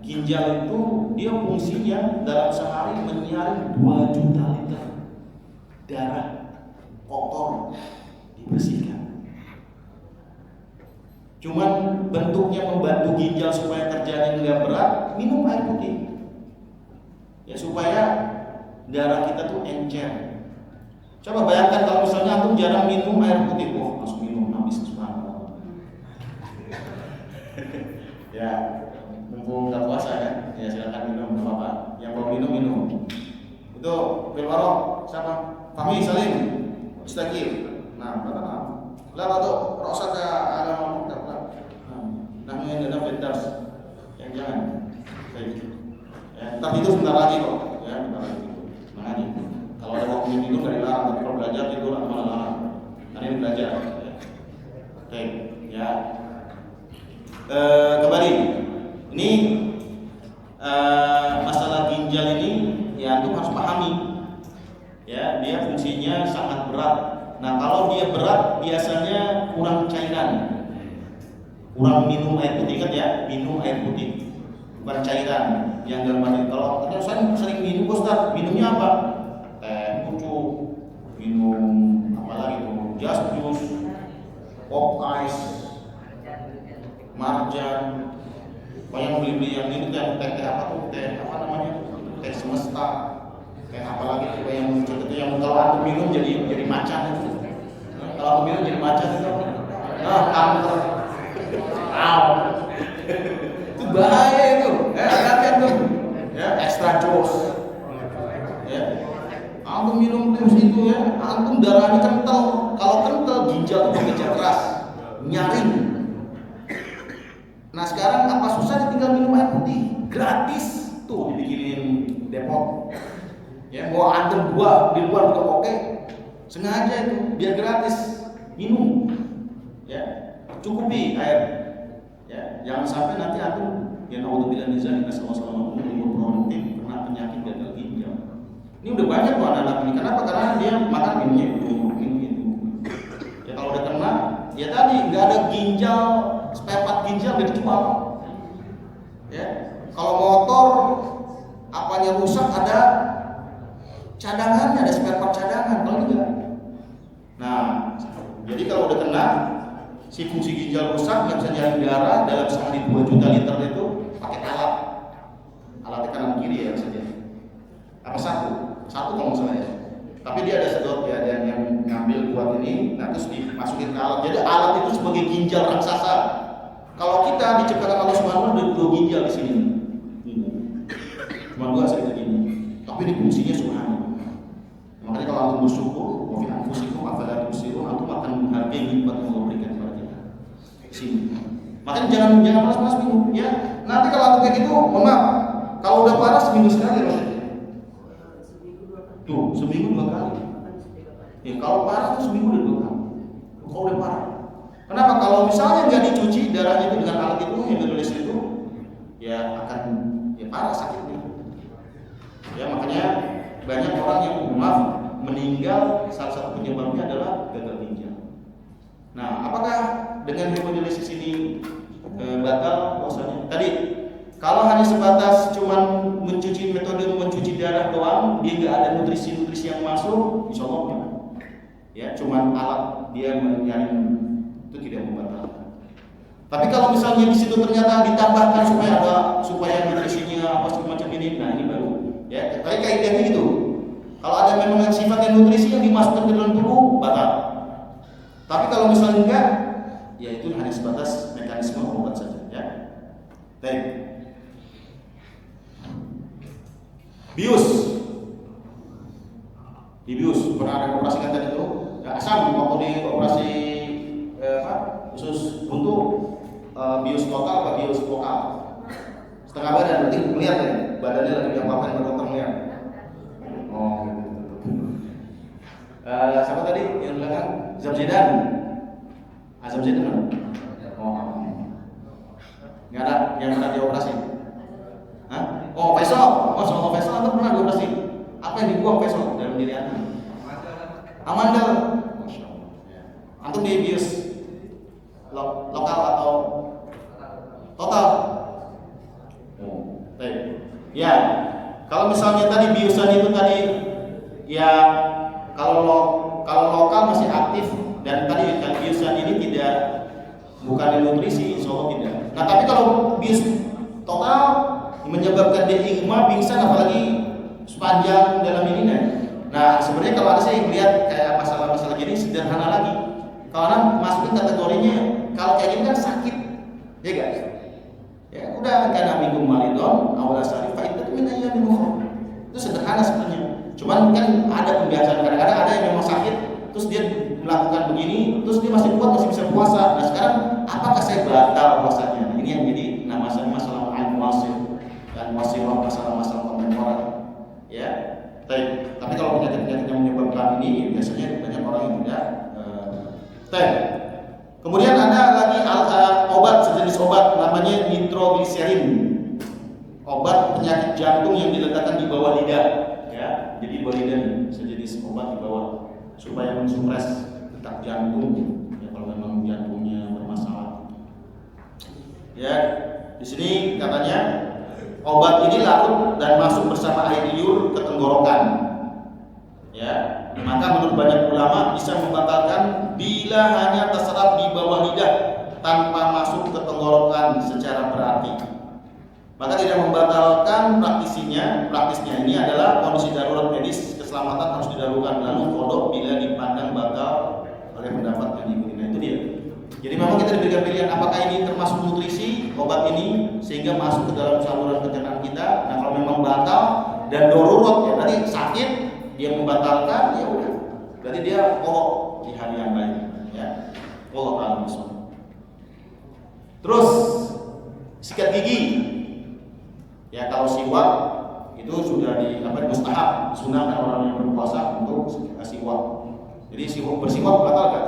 S2: ginjal itu dia fungsinya dalam sehari menyaring 2 juta liter darah kotor dibersihkan. Cuman bentuknya membantu ginjal supaya kerjanya nggak berat, minum air putih. Ya supaya darah kita tuh encer. Coba bayangkan kalau misalnya antum jarang minum air putih, wah langsung minum habis subhanallah. Ya, mumpung nggak puasa ya, ya silakan minum, nggak apa-apa. Yang mau minum. Itu Bilwarok siapa? Fahmi Salim, Mustaqim. Nah, berapa? Lah atau rasa ke ada ngomong tak lah. Nah, ini ada vendors yang jangan. Baik. Ya, tapi itu sebentar lagi kok. Ya, sebentar lagi. Makanya kalau ada waktu minum nggak dilarang, tapi kalau belajar itu lah malah larang. Karena ini belajar. Ya. Oke, ya. Kembali. Ini masalah ginjal ini ya antum harus pahami. Ya, dia fungsinya sangat berat. Nah kalau dia berat biasanya kurang cairan. kurang minum air putih, ingat ya, minum air putih, bukan cairan yang dalam arti. Kalau kita sering minum, Ustaz, minumnya apa? Teh pucuk, minum apa lagi tuh, just juice, pop ice, marjan, banyak beli yang ini teh apa tuh, teh apa namanya, teh semesta, teh apa lagi tuh yang muncul itu yang kalau aku minum jadi macan itu. Kalau aku minum jadi macan itu, kanker. Itu bahaya itu, hati-hati tuh, ya extra dose, ya. Antum minum terus itu ya, antum darahnya kental. Kalau kental ginjal itu bekerja keras, nyaring. Nah sekarang apa susah tinggal minum air putih, gratis tuh dibikinin Depok. Ya mau antum gua di luar juga oke, sengaja itu biar gratis minum, ya cukupi air. Ya, jangan sampai nanti aku yang naudzubillah min dzalik sama-sama umur produktif kena penyakit gagal ginjal. Ini udah banyak tuh anak-anak ini. Kenapa? Karena dia makan minumnya itu. Ya kalau udah kena, ya tadi nggak ada ginjal, spare part ginjal nggak dijual. Ya, kalau motor apanya rusak ada cadangannya, ada spare part cadangan. Kalau enggak, nah jadi kalau udah kena si fungsi ginjal rusak, nggak bisa nyaring darah dalam sehari 2 juta liter itu pakai alatnya kanan kiri ya saja. Apa satu kalau nggak salah ya. Tapi dia ada sedot ya, ada yang ngambil buat ini, nah terus dimasukin ke alat. Jadi alat itu sebagai ginjal raksasa. Kalau kita diciptakan Allah Subhanahu wa taala 2 ginjal di sini, cuma 2 saja gini. Tapi ini fungsinya subhanallah. Makanya kalau antum bersyukur, wa fi anfusikum afala tubsirun, antum akan menghargai nikmat yang Allah berikan kepada kita. Sini. Makanya jangan panas-panas minum ya. Nanti kalau antum kayak gitu, mohon maaf. Kalau udah parah seminggu sekali rasanya. Tuh, seminggu 2 kali. Ya kalau parah tuh seminggu udah 2 kali. Kalau udah parah. Kenapa? Kalau misalnya nggak dicuci darahnya itu dengan alat itu yang ditulis itu, ya akan ya parah sakitnya. Ya makanya banyak orang yang maaf meninggal salah satu penyebabnya adalah gagal ginjal. Nah, apakah dengan hemodialisis ini batal puasanya? Tadi kalau hanya sebatas cuman metode mencuci darah doang, dia nggak ada nutrisi yang masuk, insya Allah enggak. Ya, cuman alat dia menyaring itu tidak membatalkan. Tapi kalau misalnya di situ ternyata ditambahkan supaya nutrisinya apa semacam ini, nah ini baru. Ya, tapi kaidahnya gitu. Kalau ada memang sifatnya nutrisi yang dimasukkan ke dalam tubuh, batal. Tapi kalau misalnya enggak, ya itu hanya sebatas mekanisme obat saja. Ya. Baik. Bius. Di bius pernah ada operasi kan tadi itu? Ya, asam waktu di operasi khusus untuk bius total atau bius vokal. Setengah badan, berarti melihat ya, badannya lagi diapa-apain sama dokter melihat. Oh, gitu. Siapa tadi yang belakang? Zabzidan. Zabzidan. Oh, nggak ada yang pernah dioperasi. Hah? Oh, Faisal. Oh, soal Faisal itu pernah dioperasi. Apa yang dibuang Faisal dalam diri anda? Amandel. Masya Allah. Antum di bius lokal atau total? Oh, baik. Ya, kalau misalnya tadi biusan itu tadi, ya kalau lokal masih aktif dan tadi kan biusan ini bukan nutrisi, insya Allah tidak. Nah, tapi kalau bius total menyebabkan dia igma, pingsan, apalagi sepanjang dalam ini nah sebenarnya kalau ada saya lihat kayak masalah-masalah gini sederhana lagi. Kalau masukin kategorinya kalau kayak gini kan sakit, ya guys. Ya udah karena minggu malidon awal asari itu min ayyamin ukhra. Itu sederhana sebenarnya. Cuman kan ada pembiasaan, kadang-kadang ada yang memang sakit terus dia melakukan begini terus dia masih kuat, masih bisa puasa. Nah sekarang apakah saya batal puasanya? Ini yang jadi masalah al-muwassil dan wasilah, masalah-masalah kontemporer. Ya. Tapi kalau penyakit-penyakit yang menyebabkan ini biasanya banyak orang yang tidak kemudian ada lagi obat, sejenis obat namanya nitrogliserin. Obat penyakit jantung yang diletakkan di bawah lidah, ya. Jadi bawah lidah nih, sejenis obat di bawah supaya mensupres detak jantung. Ya kalau memang jantungnya bermasalah. Ya, di sini katanya obat ini larut dan masuk bersama air liur ke tenggorokan. Ya, maka menurut banyak ulama bisa membatalkan bila hanya terserap di bawah lidah tanpa masuk ke tenggorokan secara berarti. Maka tidak membatalkan praktisnya ini adalah kondisi darurat medis, keselamatan harus didahulukan, lalu kodok bila dipandang batal oleh pendapat yang diikuti. Nah itu dia. Jadi memang kita diberikan pilihan apakah ini termasuk nutrisi obat ini sehingga masuk ke dalam saluran pencernaan kita. Nah kalau memang batal dan darurat ya tadi sakit dia membatalkan ya udah. Berarti dia pokok di hari yang lain ya. Allah ta'ala. Terus sikat gigi. Ya kalau siwak itu sudah di mustahab, sunah orang yang berpuasa untuk siwak. Jadi bersiwak batal enggak?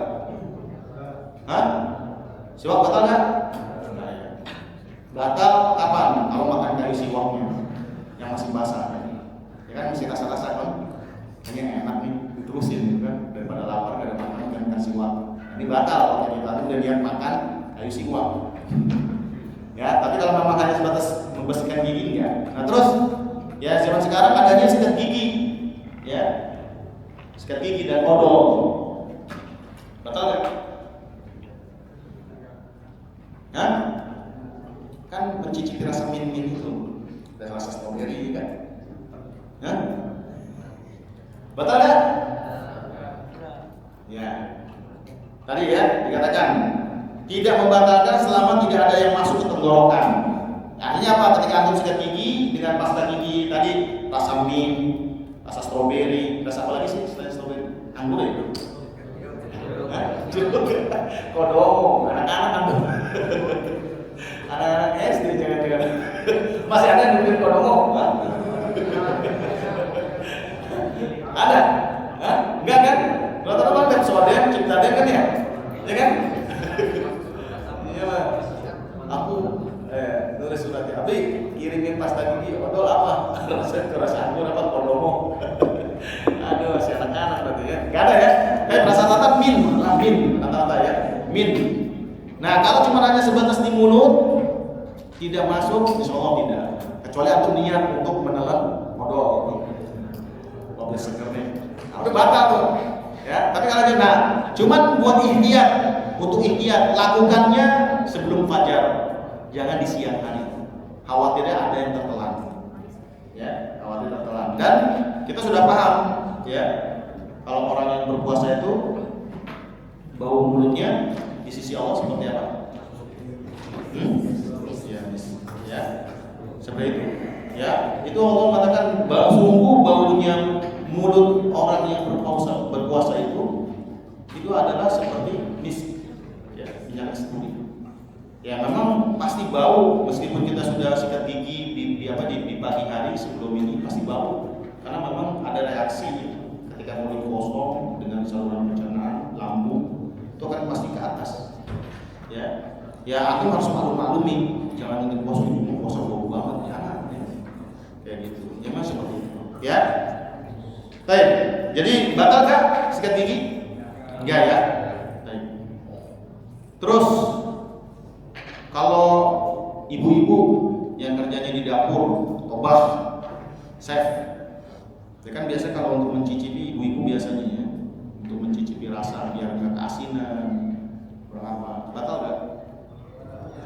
S2: Hah? Siwak batal enggak? Nah, ya. Batal kapan? Kalau makan kayu siwaknya yang masih basah. Ya kan masih rasa-rasa kan? Kayaknya enak nih, diterusin gitu kan daripada lapar enggak ada makan kan siwak. Nah, ini batal kalau kita udah lihat makan kayu siwak. Ya, tapi kalau memang hanya sebatas membersihkan gigi enggak. Nah, terus ya zaman sekarang adanya sikat gigi. Ya. Sikat gigi dan odol. Batal enggak? Hah? Kan mencicipi rasa mint-mint itu dan rasa stroberi kan? Hah? Batal enggak? Ya. Tadi ya dikatakan tidak membatalkan selama tidak ada yang masuk ke tenggorokan. Artinya apa? Ketika antum sikat gigi dengan pasta gigi tadi rasa mint, rasa stroberi, rasa apa lagi sih selain stroberi? Anggur ya? Kodong, anak-anak antum. Anak-anak SD jangan-jangan. Masih ada yang nungguin kodomo? Ada? Hah? Enggak kan? Rata-rata kan soalnya cipta dia kan ya? Ya kan? Iya Pak. Aku nulis surat ya. Tapi kirimin pasta gigi odol apa? Rasa anggur apa kodomo? Aduh, masih anak-anak berarti ya. Enggak ada ya? Rasa-rata min, rata-rata ya. Min. Nah, kalau cuma hanya sebatas di mulut tidak masuk, insyaallah tidak. Kecuali antum niat untuk menelan odol. Odol seger nih. Tapi batal tuh. Ya, tapi kalau dia cuman buat ikhtiar, untuk ikhtiar lakukannya sebelum fajar. Jangan di siang hari. Khawatirnya ada yang tertelan. Ya, khawatir tertelan. Dan kita sudah paham, ya. Kalau orang yang berpuasa itu bau mulutnya di sisi Allah seperti apa? Ya, seperti itu. Ya, itu Allah mengatakan sungguh baunya mulut orang yang berpuasa itu adalah seperti misk, ya, minyak kasturi. Ya, memang pasti bau meskipun kita sudah sikat gigi di pagi hari sebelum ini pasti bau karena memang ada reaksi ketika mulut kosong dengan saluran pencernaan, lambung itu kan pasti ke atas. Ya, aku harus maklumi, jangan ingin kosong bau banget, jangan. Ya. Kayak gitu. Ya mas seperti itu. Ya. Baik. Jadi batal gak sikat gigi? Enggak ya. Baik. Terus kalau ibu-ibu yang kerjanya di dapur, tobah, chef, ya kan biasa kalau untuk mencicipi ibu-ibu biasanya ya, untuk mencicipi rasa biar nggak keasinan, berapa? Batal nggak?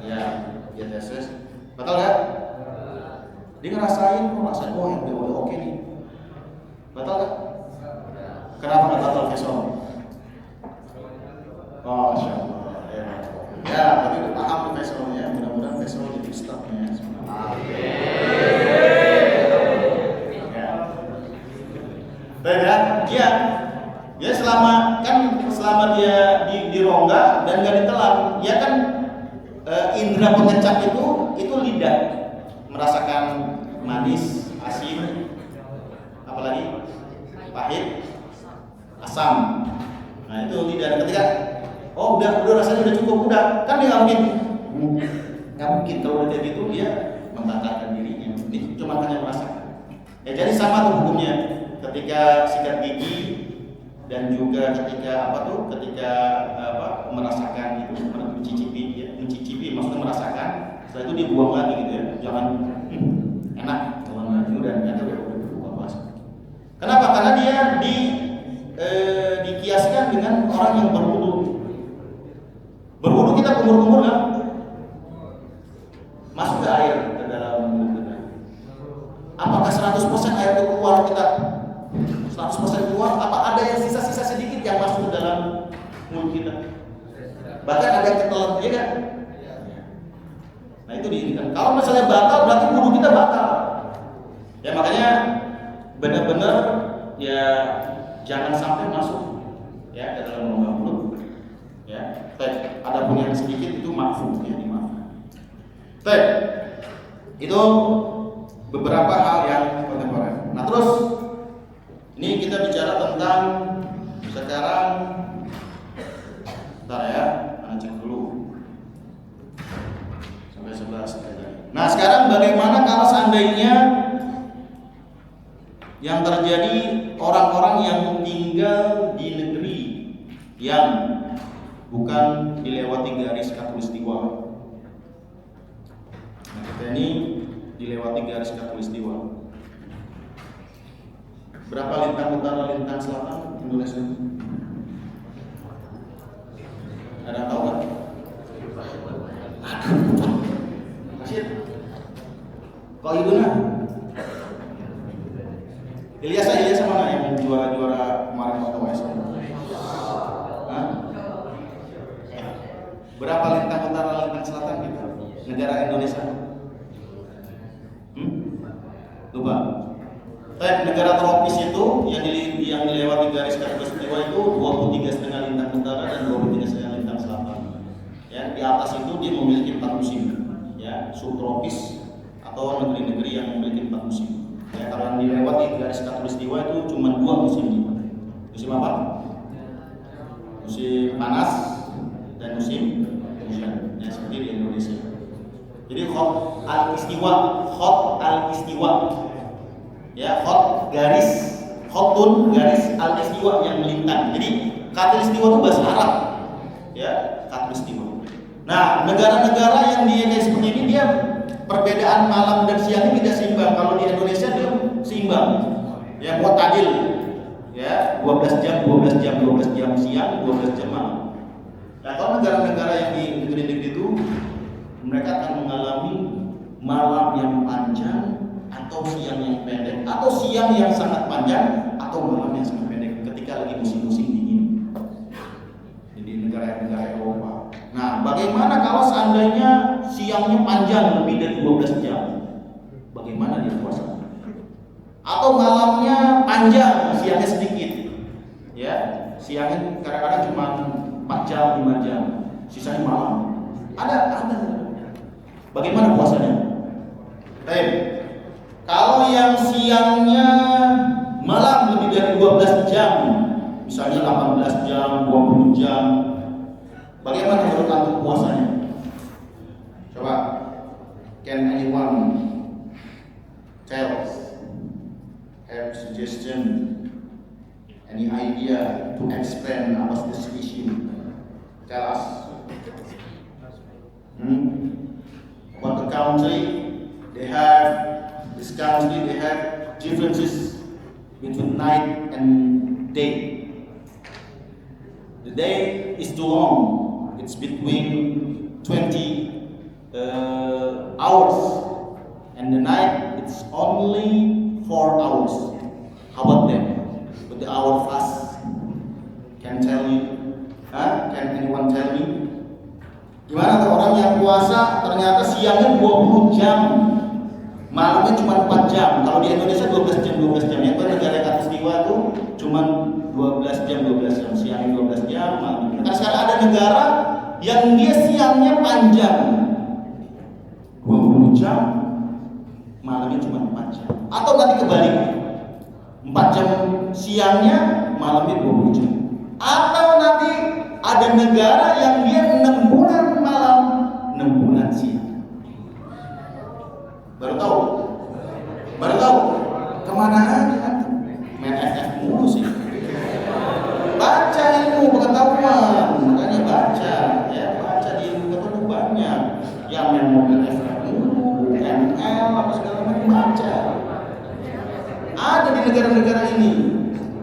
S2: Ya, dia tes, batal nggak? Dia ngerasain, yang udah oke nih, batal nggak? Kenapa nggak batal besok? Oh, Masya Allah. Ya, tapi udah paham nih Faisalnya. Mudah-mudahan Faisal jadi ustadznya. Ya. Baik ya. Ya selama dia di rongga dan nggak ditelan, ya kan indera pengecap itu lidah, merasakan manis, asin, apalagi pahit, asam. Nah itu lidah. Ketika udah rasanya udah cukup, kan dia nggak mungkin kalau udah gitu dia membatalkan dirinya. Ini cuma hanya merasakan. Ya jadi sama tuh hukumnya ketika sikat gigi dan juga ketika merasakan itu, mencicipi maksudnya merasakan Setelah itu dibuang lagi gitu ya. Jangan enak kalau lagi udah ternyata udah berbuka puasa. Kenapa? Karena dia dikiaskan dengan orang yang berwudu. Berwudu kita kumur-kumur kan? Masuk ke air ke dalam mulut kita. Apakah 100% air itu keluar kita? 100% keluar? Apa ada yang sisa-sisa sedikit yang masuk ke dalam mulut kita? Bahkan ada yang ketelan, ya kan? Nah itu diinginkan. Kalau misalnya batal, berarti wudu kita batal. Ya makanya benar-benar ya jangan sampai masuk ya ke dalam lubang mulut. Ya, adapun yang sedikit itu maafun ya dimaafkan. Baik, itu beberapa hal yang kontemporer. Nah terus ini kita bicara tentang sekarang, bentar ya, cek dulu sampai 11. Nah sekarang bagaimana kalau seandainya yang terjadi orang-orang yang tinggal di negeri yang bukan dilewati garis khatulistiwa. Nah, kita ini dilewati garis khatulistiwa. Berapa lintang utara, lintang selatan Indonesia? Ada yang tahu nggak? Masih? Kok ibu nah? Ilyas mana yang juara kemarin waktu WSM? Berapa lintang utara, lintang selatan kita? Negara Indonesia? Lupa. Negara tropis itu yang dilewati garis khatulistiwa itu 23,5 lintang utara dan 23,5 lintang selatan. Ya, di atas itu dia memiliki 4 musim. Ya, subtropis atau negeri-negeri yang memiliki 4 musim. Ya, kalau yang dilewati garis khatulistiwa itu cuma 2 musim. Musim apa? Musim panas dan musim hujan. Ya, seperti di Indonesia. Jadi khot al-istiwa. Ya, garis al-istiwa yang melintang. Jadi khatulistiwa itu bahasa Arab. Ya, khatulistiwa. Nah, negara-negara yang dia kayak seperti ini dia perbedaan malam dan siangnya tidak seimbang. Kalau di Indonesia dia seimbang. Ya, mu'tadil. Ya, 12 jam siang, 12 jam malam. Nah, kalau negara-negara yang di negeri-negeri itu mereka akan mengalami malam yang panjang atau siang yang pendek, atau siang yang sangat panjang atau malam yang sangat pendek ketika lagi musim-musim dingin. Jadi negara-negara Eropa. Nah, bagaimana kalau seandainya siangnya panjang lebih dari 12 jam? Bagaimana dia puasa? Atau malamnya panjang, siangnya sedikit. Ya, siangnya kadang-kadang cuma 4 jam, 5 jam, sisanya malam. Ada. Bagaimana puasanya? Kalau yang siangnya malam lebih dari 12 jam, misalnya 18 jam, 20 jam, bagaimana menurut antum puasanya? Coba, can anyone tell, have suggestion, any idea to explain about this issue? Tell us. What the country they have, this country they have differences between night and day. The day is too long. It's between 20 hours, and the night it's only 4 hours. How about them? With the hour fast, can tell you? Can anyone tell me? Gimana tuh orang yang puasa ternyata siangnya 20 jam, malamnya cuma 4 jam. Kalau di Indonesia 12 jam. Yang negara khatulistiwa itu cuma 12 jam, siangnya 12 jam, malamnya. Karena sekarang ada negara yang dia siangnya panjang, 20 jam, malamnya cuma 4 jam. Atau nanti kebalik, 4 jam siangnya, malamnya 20 jam. Atau nanti ada negara yang dia 6 bulan malam, 6 bulan siang. Baru tahu. Kemana aja? Main FF mulu sih. Baca ilmu pengetahuan, makanya baca di ilmu itu banyak. Yang main mobil FF negara-negara ini.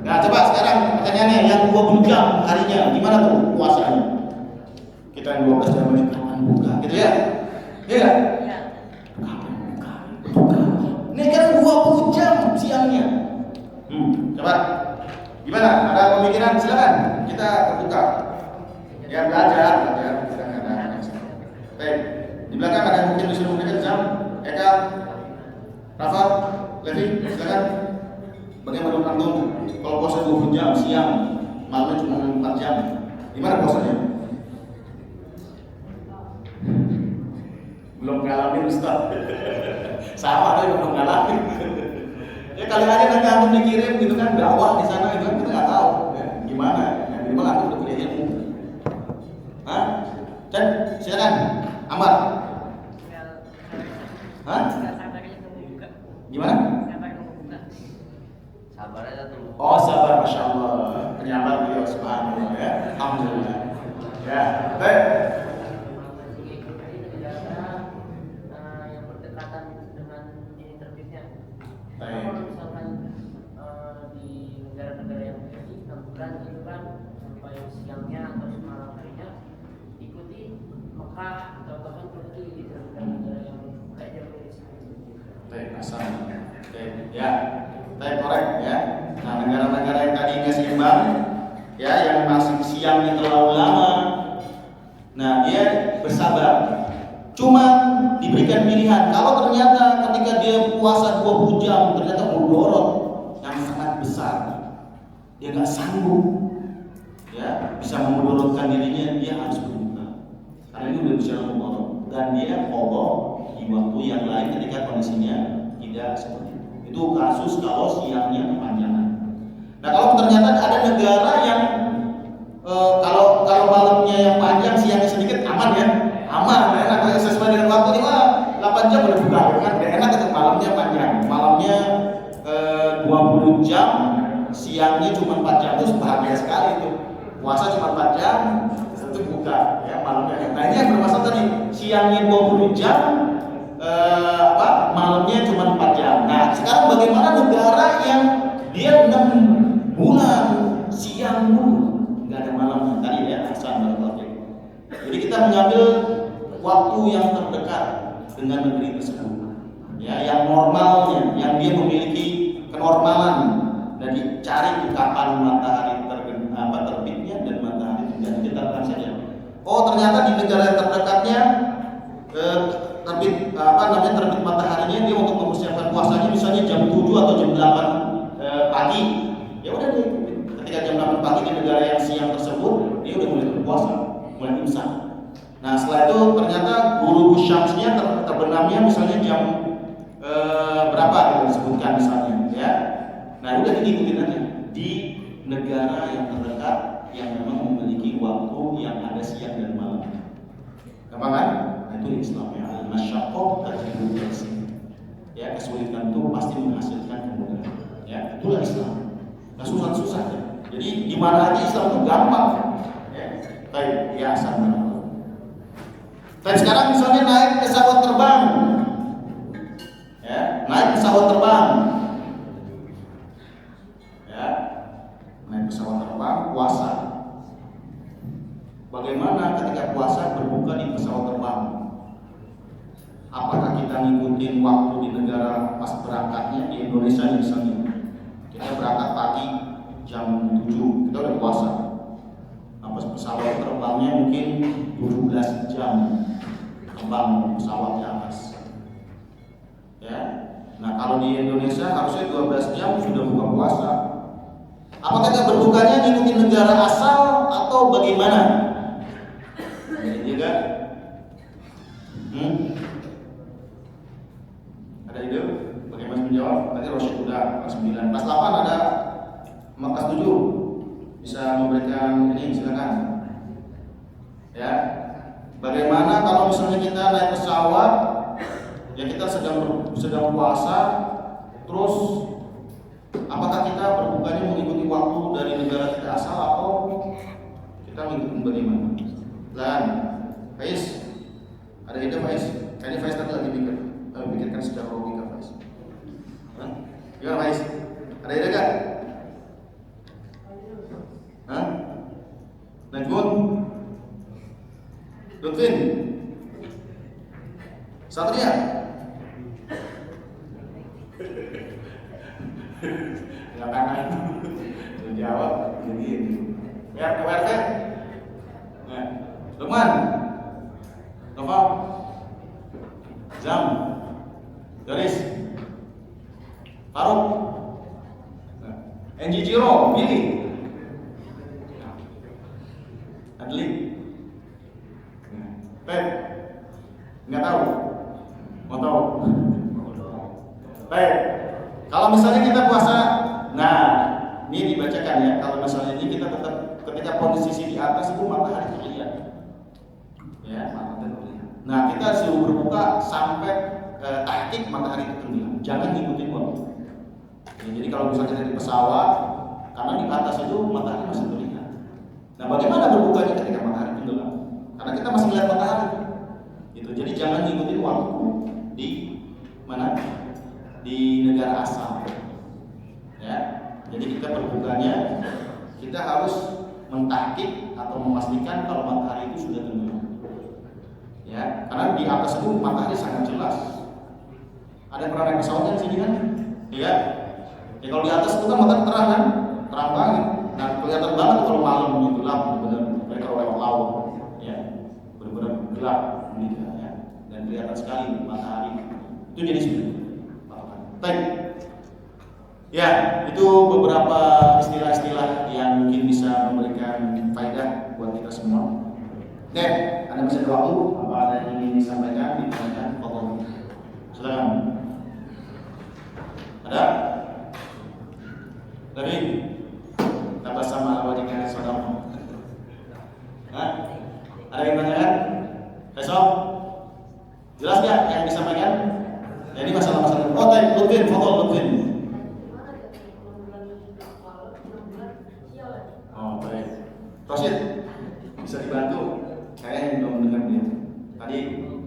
S2: Nah, coba sekarang pertanyaannya, yang 20 jam harinya, gimana tuh puasanya? Kita yang 12 jam aja kapan buka, gitu ya? Iya nggak? Kapan buka? Ini kan 20 jam siangnya. Coba, gimana? Ada pemikiran? Silakan kita terbuka. Ya belajar. Kita nggak ada. Baik, di belakang ada yang mungkin disuruh mendekat jam. Eka, Rafa, Levi, silakan. Bagaimana menurut antum? Kalau puasa 20 jam siang, malamnya cuma 4 jam, gimana puasanya? Belum ngalamin Ustaz. Sama ada yang belum ngalamin. Ya kali aja nanti antum dikirim gitu kan dakwah di sana itu kan kita nggak tahu ya, gimana. Yang minimal antum udah punya ilmu. Hah? Dan silakan, Amar. Hah? Gimana?
S1: Sabar aja tuh.
S2: Oh sabar, masya Allah. Ternyata beliau subhanallah ya. Alhamdulillah. Ya, baik.
S1: Yang berdekatan dengan ini terbitnya.
S2: Baik.
S1: Kalau misalkan di negara-negara yang begini 6 bulan itu kan sampai siangnya atau semalam harinya ikuti Mekah atau bahkan Turki di negara-negara yang kayak Indonesia.
S2: Baik, asal. Baik, ya. Baik, korek ya. Nah, negara-negara yang tadi nggak seimbang, ya, yang masih siangnya terlalu lama, nah dia bersabar. Cuma diberikan pilihan. Kalau ternyata ketika dia puasa 20 jam ternyata mudorot yang sangat besar, dia nggak sanggup, ya, bisa memudorotkan dirinya, dia harus berbuka. Karena itu udah bicara mudorot dan dia kodok di waktu yang lain ketika kondisinya tidak seperti itu. Itu kasus kalau siangnya kepanjangan. Nah, kalau ternyata ada negara yang kalau malamnya yang panjang, siangnya sedikit, aman ya, aman, enak, sesuai dengan waktunya mah 8 jam udah buka, kan? Enak itu malamnya panjang, malamnya 20 jam, siangnya cuma 4 jam, itu bahagia sekali itu. Puasa cuma 4 jam, itu buka, ya malamnya. Nah ini yang bermasalah tadi, siangnya 20 jam, malamnya cuma 4 jam. Nah sekarang bagaimana negara yang dia 6 bulan siang dulu nggak ada malamnya tadi ya, Hasan Barokallahu. Jadi kita mengambil waktu yang terdekat dengan negeri tersebut, ya, yang normalnya, yang dia memiliki kenormalan, dan dicari kapan matahari terbitnya dan matahari terbenam. Kita lihat saja. Oh ternyata di negara terdekatnya terbit terbit mataharinya, dia untuk mempersiapkan puasanya misalnya jam 7 atau jam 8 pagi. Ya udah deh, ketika jam 8 pagi di negara yang siang tersebut, dia udah mulai berpuasa, mulai imsak. Nah setelah itu ternyata guru syamsnya terbenamnya misalnya jam berapa yang disebutkan misalnya, ya. Nah udah diikutin aja di negara yang terdekat yang memang memiliki waktu yang ada siang dan malam. Gampang kan? Nah itu Islam ya. Masyakoh tajibul taysir. Ya, kesulitan itu pasti menghasilkan kemudahan. Ya, itulah Islam. Nggak susah-susah ya. Jadi di mana aja Islam itu gampang. Ya, baik, ya sama. Dan sekarang misalnya naik pesawat terbang, ya, naik pesawat terbang, ya, naik pesawat terbang, puasa. Bagaimana ketika puasa berbuka di pesawat terbang? Apakah kita ngikutin waktu di negara pas berangkatnya di Indonesia misalnya? Kita berangkat pagi jam 7, kita udah puasa. Apa pesawat terbangnya mungkin 12 jam terbang pesawat di atas. Ya. Nah, kalau di Indonesia harusnya 12 jam sudah buka puasa. Apakah kita berbukanya ngikutin negara asal atau bagaimana? Ini juga. Ada ide? Bagaimana menjawab? Tadi Rosyid udah kelas 9. Kelas 8 ada kelas 7. Bisa memberikan ini, silakan. Ya. Bagaimana kalau misalnya kita naik pesawat, ya kita sedang puasa, terus apakah kita berbukanya mengikuti waktu dari negara kita asal atau kita mengikuti bagaimana? Dan Faiz, ada ide Faiz? Kayaknya Faiz tadi lagi pikirkan secara logika Faiz. Gimana Faiz? Ada ide nggak? Satria. Ya kanan. Jawab begini. WRT. Nah, Lukman. Novel. Zam. Doris. Faruk. Enji Jiro, Billy. Adli. Pep. Nggak tahu. Mau tahu? Baik. Kalau misalnya kita puasa, nah ini dibacakan ya. Kalau misalnya ini kita tetap ketika posisi di atas itu matahari terlihat, ya matahari terlihat. Nah kita suruh berbuka sampai tahqiq matahari itu terlihat. Jangan ikutin waktu. Ya, jadi kalau misalnya di pesawat, karena di atas itu matahari masih terlihat. Nah bagaimana berbukanya ketika matahari tenggelam? Karena kita masih lihat matahari. Gitu. Jadi jangan ikutin waktu di mana? Di negara asal, ya. Jadi kita berbukanya, kita harus mentahqiq atau memastikan kalau matahari itu sudah tenggelam, ya. Karena di atas itu matahari sangat jelas. Ada yang pernah naik pesawat di sini kan? Iya. Ya kalau di atas itu kan matahari terang kan, terang banget. Nah kelihatan banget kalau malam itu gelap, benar. Mereka kalau lewat laut, ya, benar-benar gelap, gitu, ya. Dan kelihatan sekali matahari. Itu jadi sebenarnya. Baik. Ya, itu beberapa istilah-istilah yang mungkin bisa memberikan faedah buat kita semua. Oke, Anda masih ada waktu? Apa ada yang ingin disampaikan? Ditanyakan? Pokoknya. Silakan. Ada? Tadi? Tambah sama wajibnya saudara. Hah? Ada yang tanyakan? Besok? Jelas nggak yang disampaikan? Ini masalah-masalah. Oh, Lutfin, foto Lutfin. Oh, baik. Rosid, bisa dibantu? Kayaknya belum mendengar dia. Tadi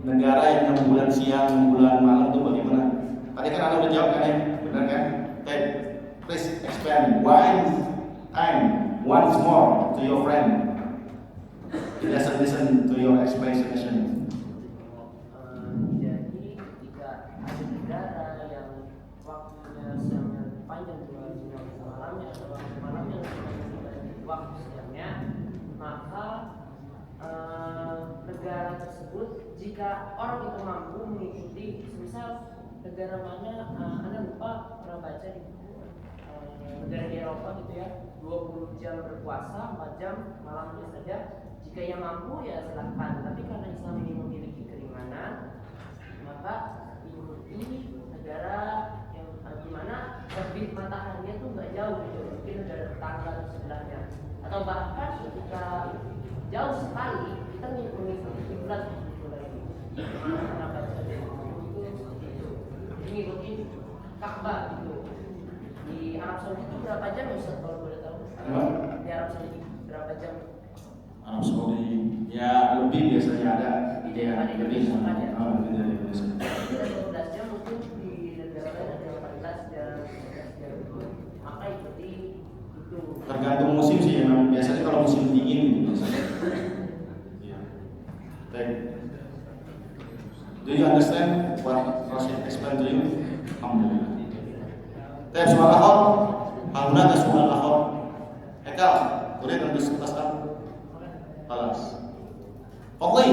S2: negara yang 6 bulan siang, 6 bulan malam itu bagaimana? Tadi kan Anda udah jawab kan ya? Benar kan? Okay. Please expand one time, once more to your friend. He doesn't listen to your explanation.
S1: Waktu siangnya, maka negara tersebut jika orang itu mampu mengikuti, misal negara mana, Anda lupa pernah baca di negara di Eropa gitu ya, 20 jam berpuasa, 4 jam malamnya saja. Jika yang mampu ya silakan. Tapi karena Islam ini memiliki keringanan, maka ikuti negara yang dimana terbit mataharinya tuh nggak jauh gitu, mungkin negara tetangga atau sebelahnya, atau bahkan ketika jauh sekali kita mengikuti kiblat gitu lagi. Mana baca itu seperti itu, mengikuti Ka'bah gitu. Di Arab Saudi itu berapa jam ya Ustaz kalau boleh tahu? Di Arab Saudi berapa jam?
S2: Arab Saudi ya lebih biasanya ada
S1: ide ada Indonesia kan ya?
S2: Lebih dari Indonesia.
S1: 12 jam mungkin di negara lain ada 14 jam, 15 jam. Maka ikuti itu.
S2: Tergantung musim sih memang. Biasanya kalau musim dingin gitu biasanya. Iya. Baik. Do you understand what Rasul explained to you? Alhamdulillah. Baik, soal akhir. Alhamdulillah ada soal akhir. Ekal, boleh tembus kelas A? Balas. Fadli.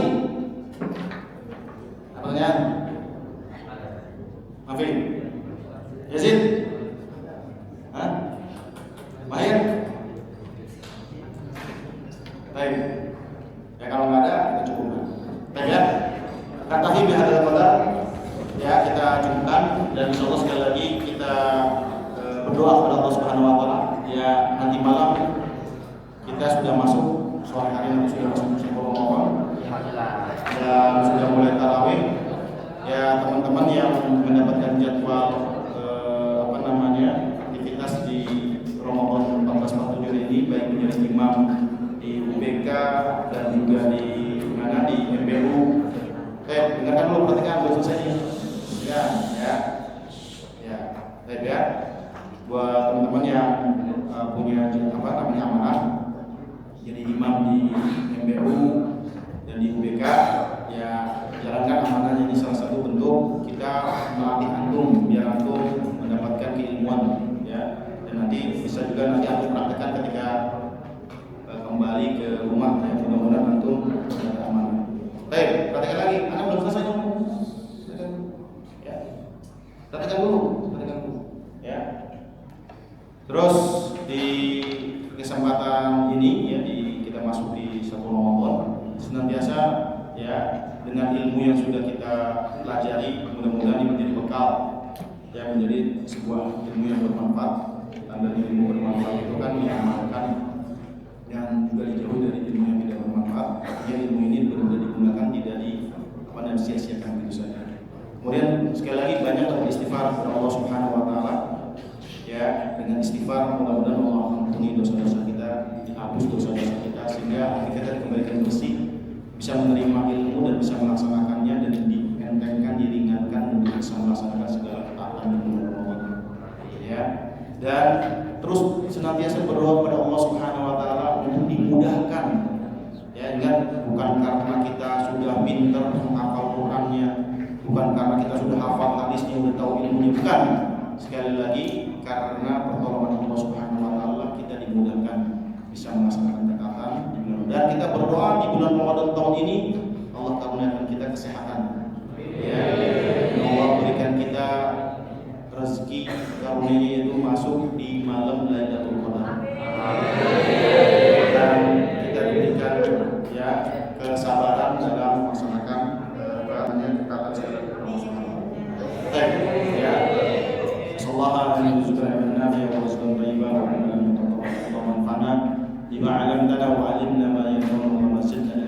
S2: Apanya? Mafin. Yazid. Hah? Mahir. Baik. Ya kalau nggak ada kita cukupkan. Baik ya. Katahi bihadal qadar. Ya kita cukupkan dan insyaallah sekali lagi kita berdoa kepada Allah Subhanahu wa taala. Ya nanti malam kita sudah masuk sore hari nanti sudah masuk musim Ramadan. Dan sudah mulai tarawih. Ya teman-teman yang mendapatkan jadwal aktivitas di Ramadan 1447 ini baik menjadi imam di UBK dan juga di mana di MBU. Dengarkan dulu, perhatikan belum selesai nih. Ya. Baik ya. Buat teman-teman yang punya amanah jadi imam di MBU dan di UBK, ya jalankan amanahnya. Ini salah satu bentuk juga nanti antum praktekkan ketika kembali ke rumah ya. Mudah-mudahan antum ada aman. Baik, praktekkan lagi. Anda belum selesai dong. Ya. Praktekkan dulu. Ya. Terus di kesempatan ini ya kita masuk di 1 Ramadan, senantiasa ya dengan ilmu yang sudah kita pelajari, mudah-mudahan ini menjadi bekal ya, menjadi sebuah ilmu yang bermanfaat. Dan ilmu bermanfaat itu kan diamalkan dan juga dijauhi dari ilmu yang tidak bermanfaat. Ya, ilmu ini benar-benar digunakan, tidak sia-siakan begitu saja. Kemudian sekali lagi banyak beristighfar kepada Allah Subhanahu wa taala. Ya, dengan istighfar mudah-mudahan Allah ampuni dosa-dosa kita, dihapus dosa-dosa kita sehingga hati kita dikembalikan bersih, bisa menerima ilmu dan bisa melaksanakannya dan dientengkan, diringankan untuk bisa melaksanakan segala ketaatan dan perbuatan. Ya. Dan terus senantiasa berdoa kepada Allah Subhanahu wa taala untuk dimudahkan. Ya, ingat bukan karena kita sudah pintar menghafal Qur'annya, bukan karena kita sudah hafal hadisnya, sudah tahu ilmunya, bukan. Sekali lagi karena pertolongan Allah Subhanahu wa taala kita dimudahkan bisa melaksanakan ketaatan dan kita berdoa di bulan Ramadan tahun ini Allah karuniakan kita kesehatan. Ya, Allah berikan kita rezeki karunia itu masuk di malam Lailatul Qadar. Dan kita diberikan ya kesabaran dalam melaksanakan ketaatan segala ya. Allah menyusul nabi wa rasulun thayyibah wa manfa'ana bima 'allamtana wa 'allimna ma yanfa'una wa zidna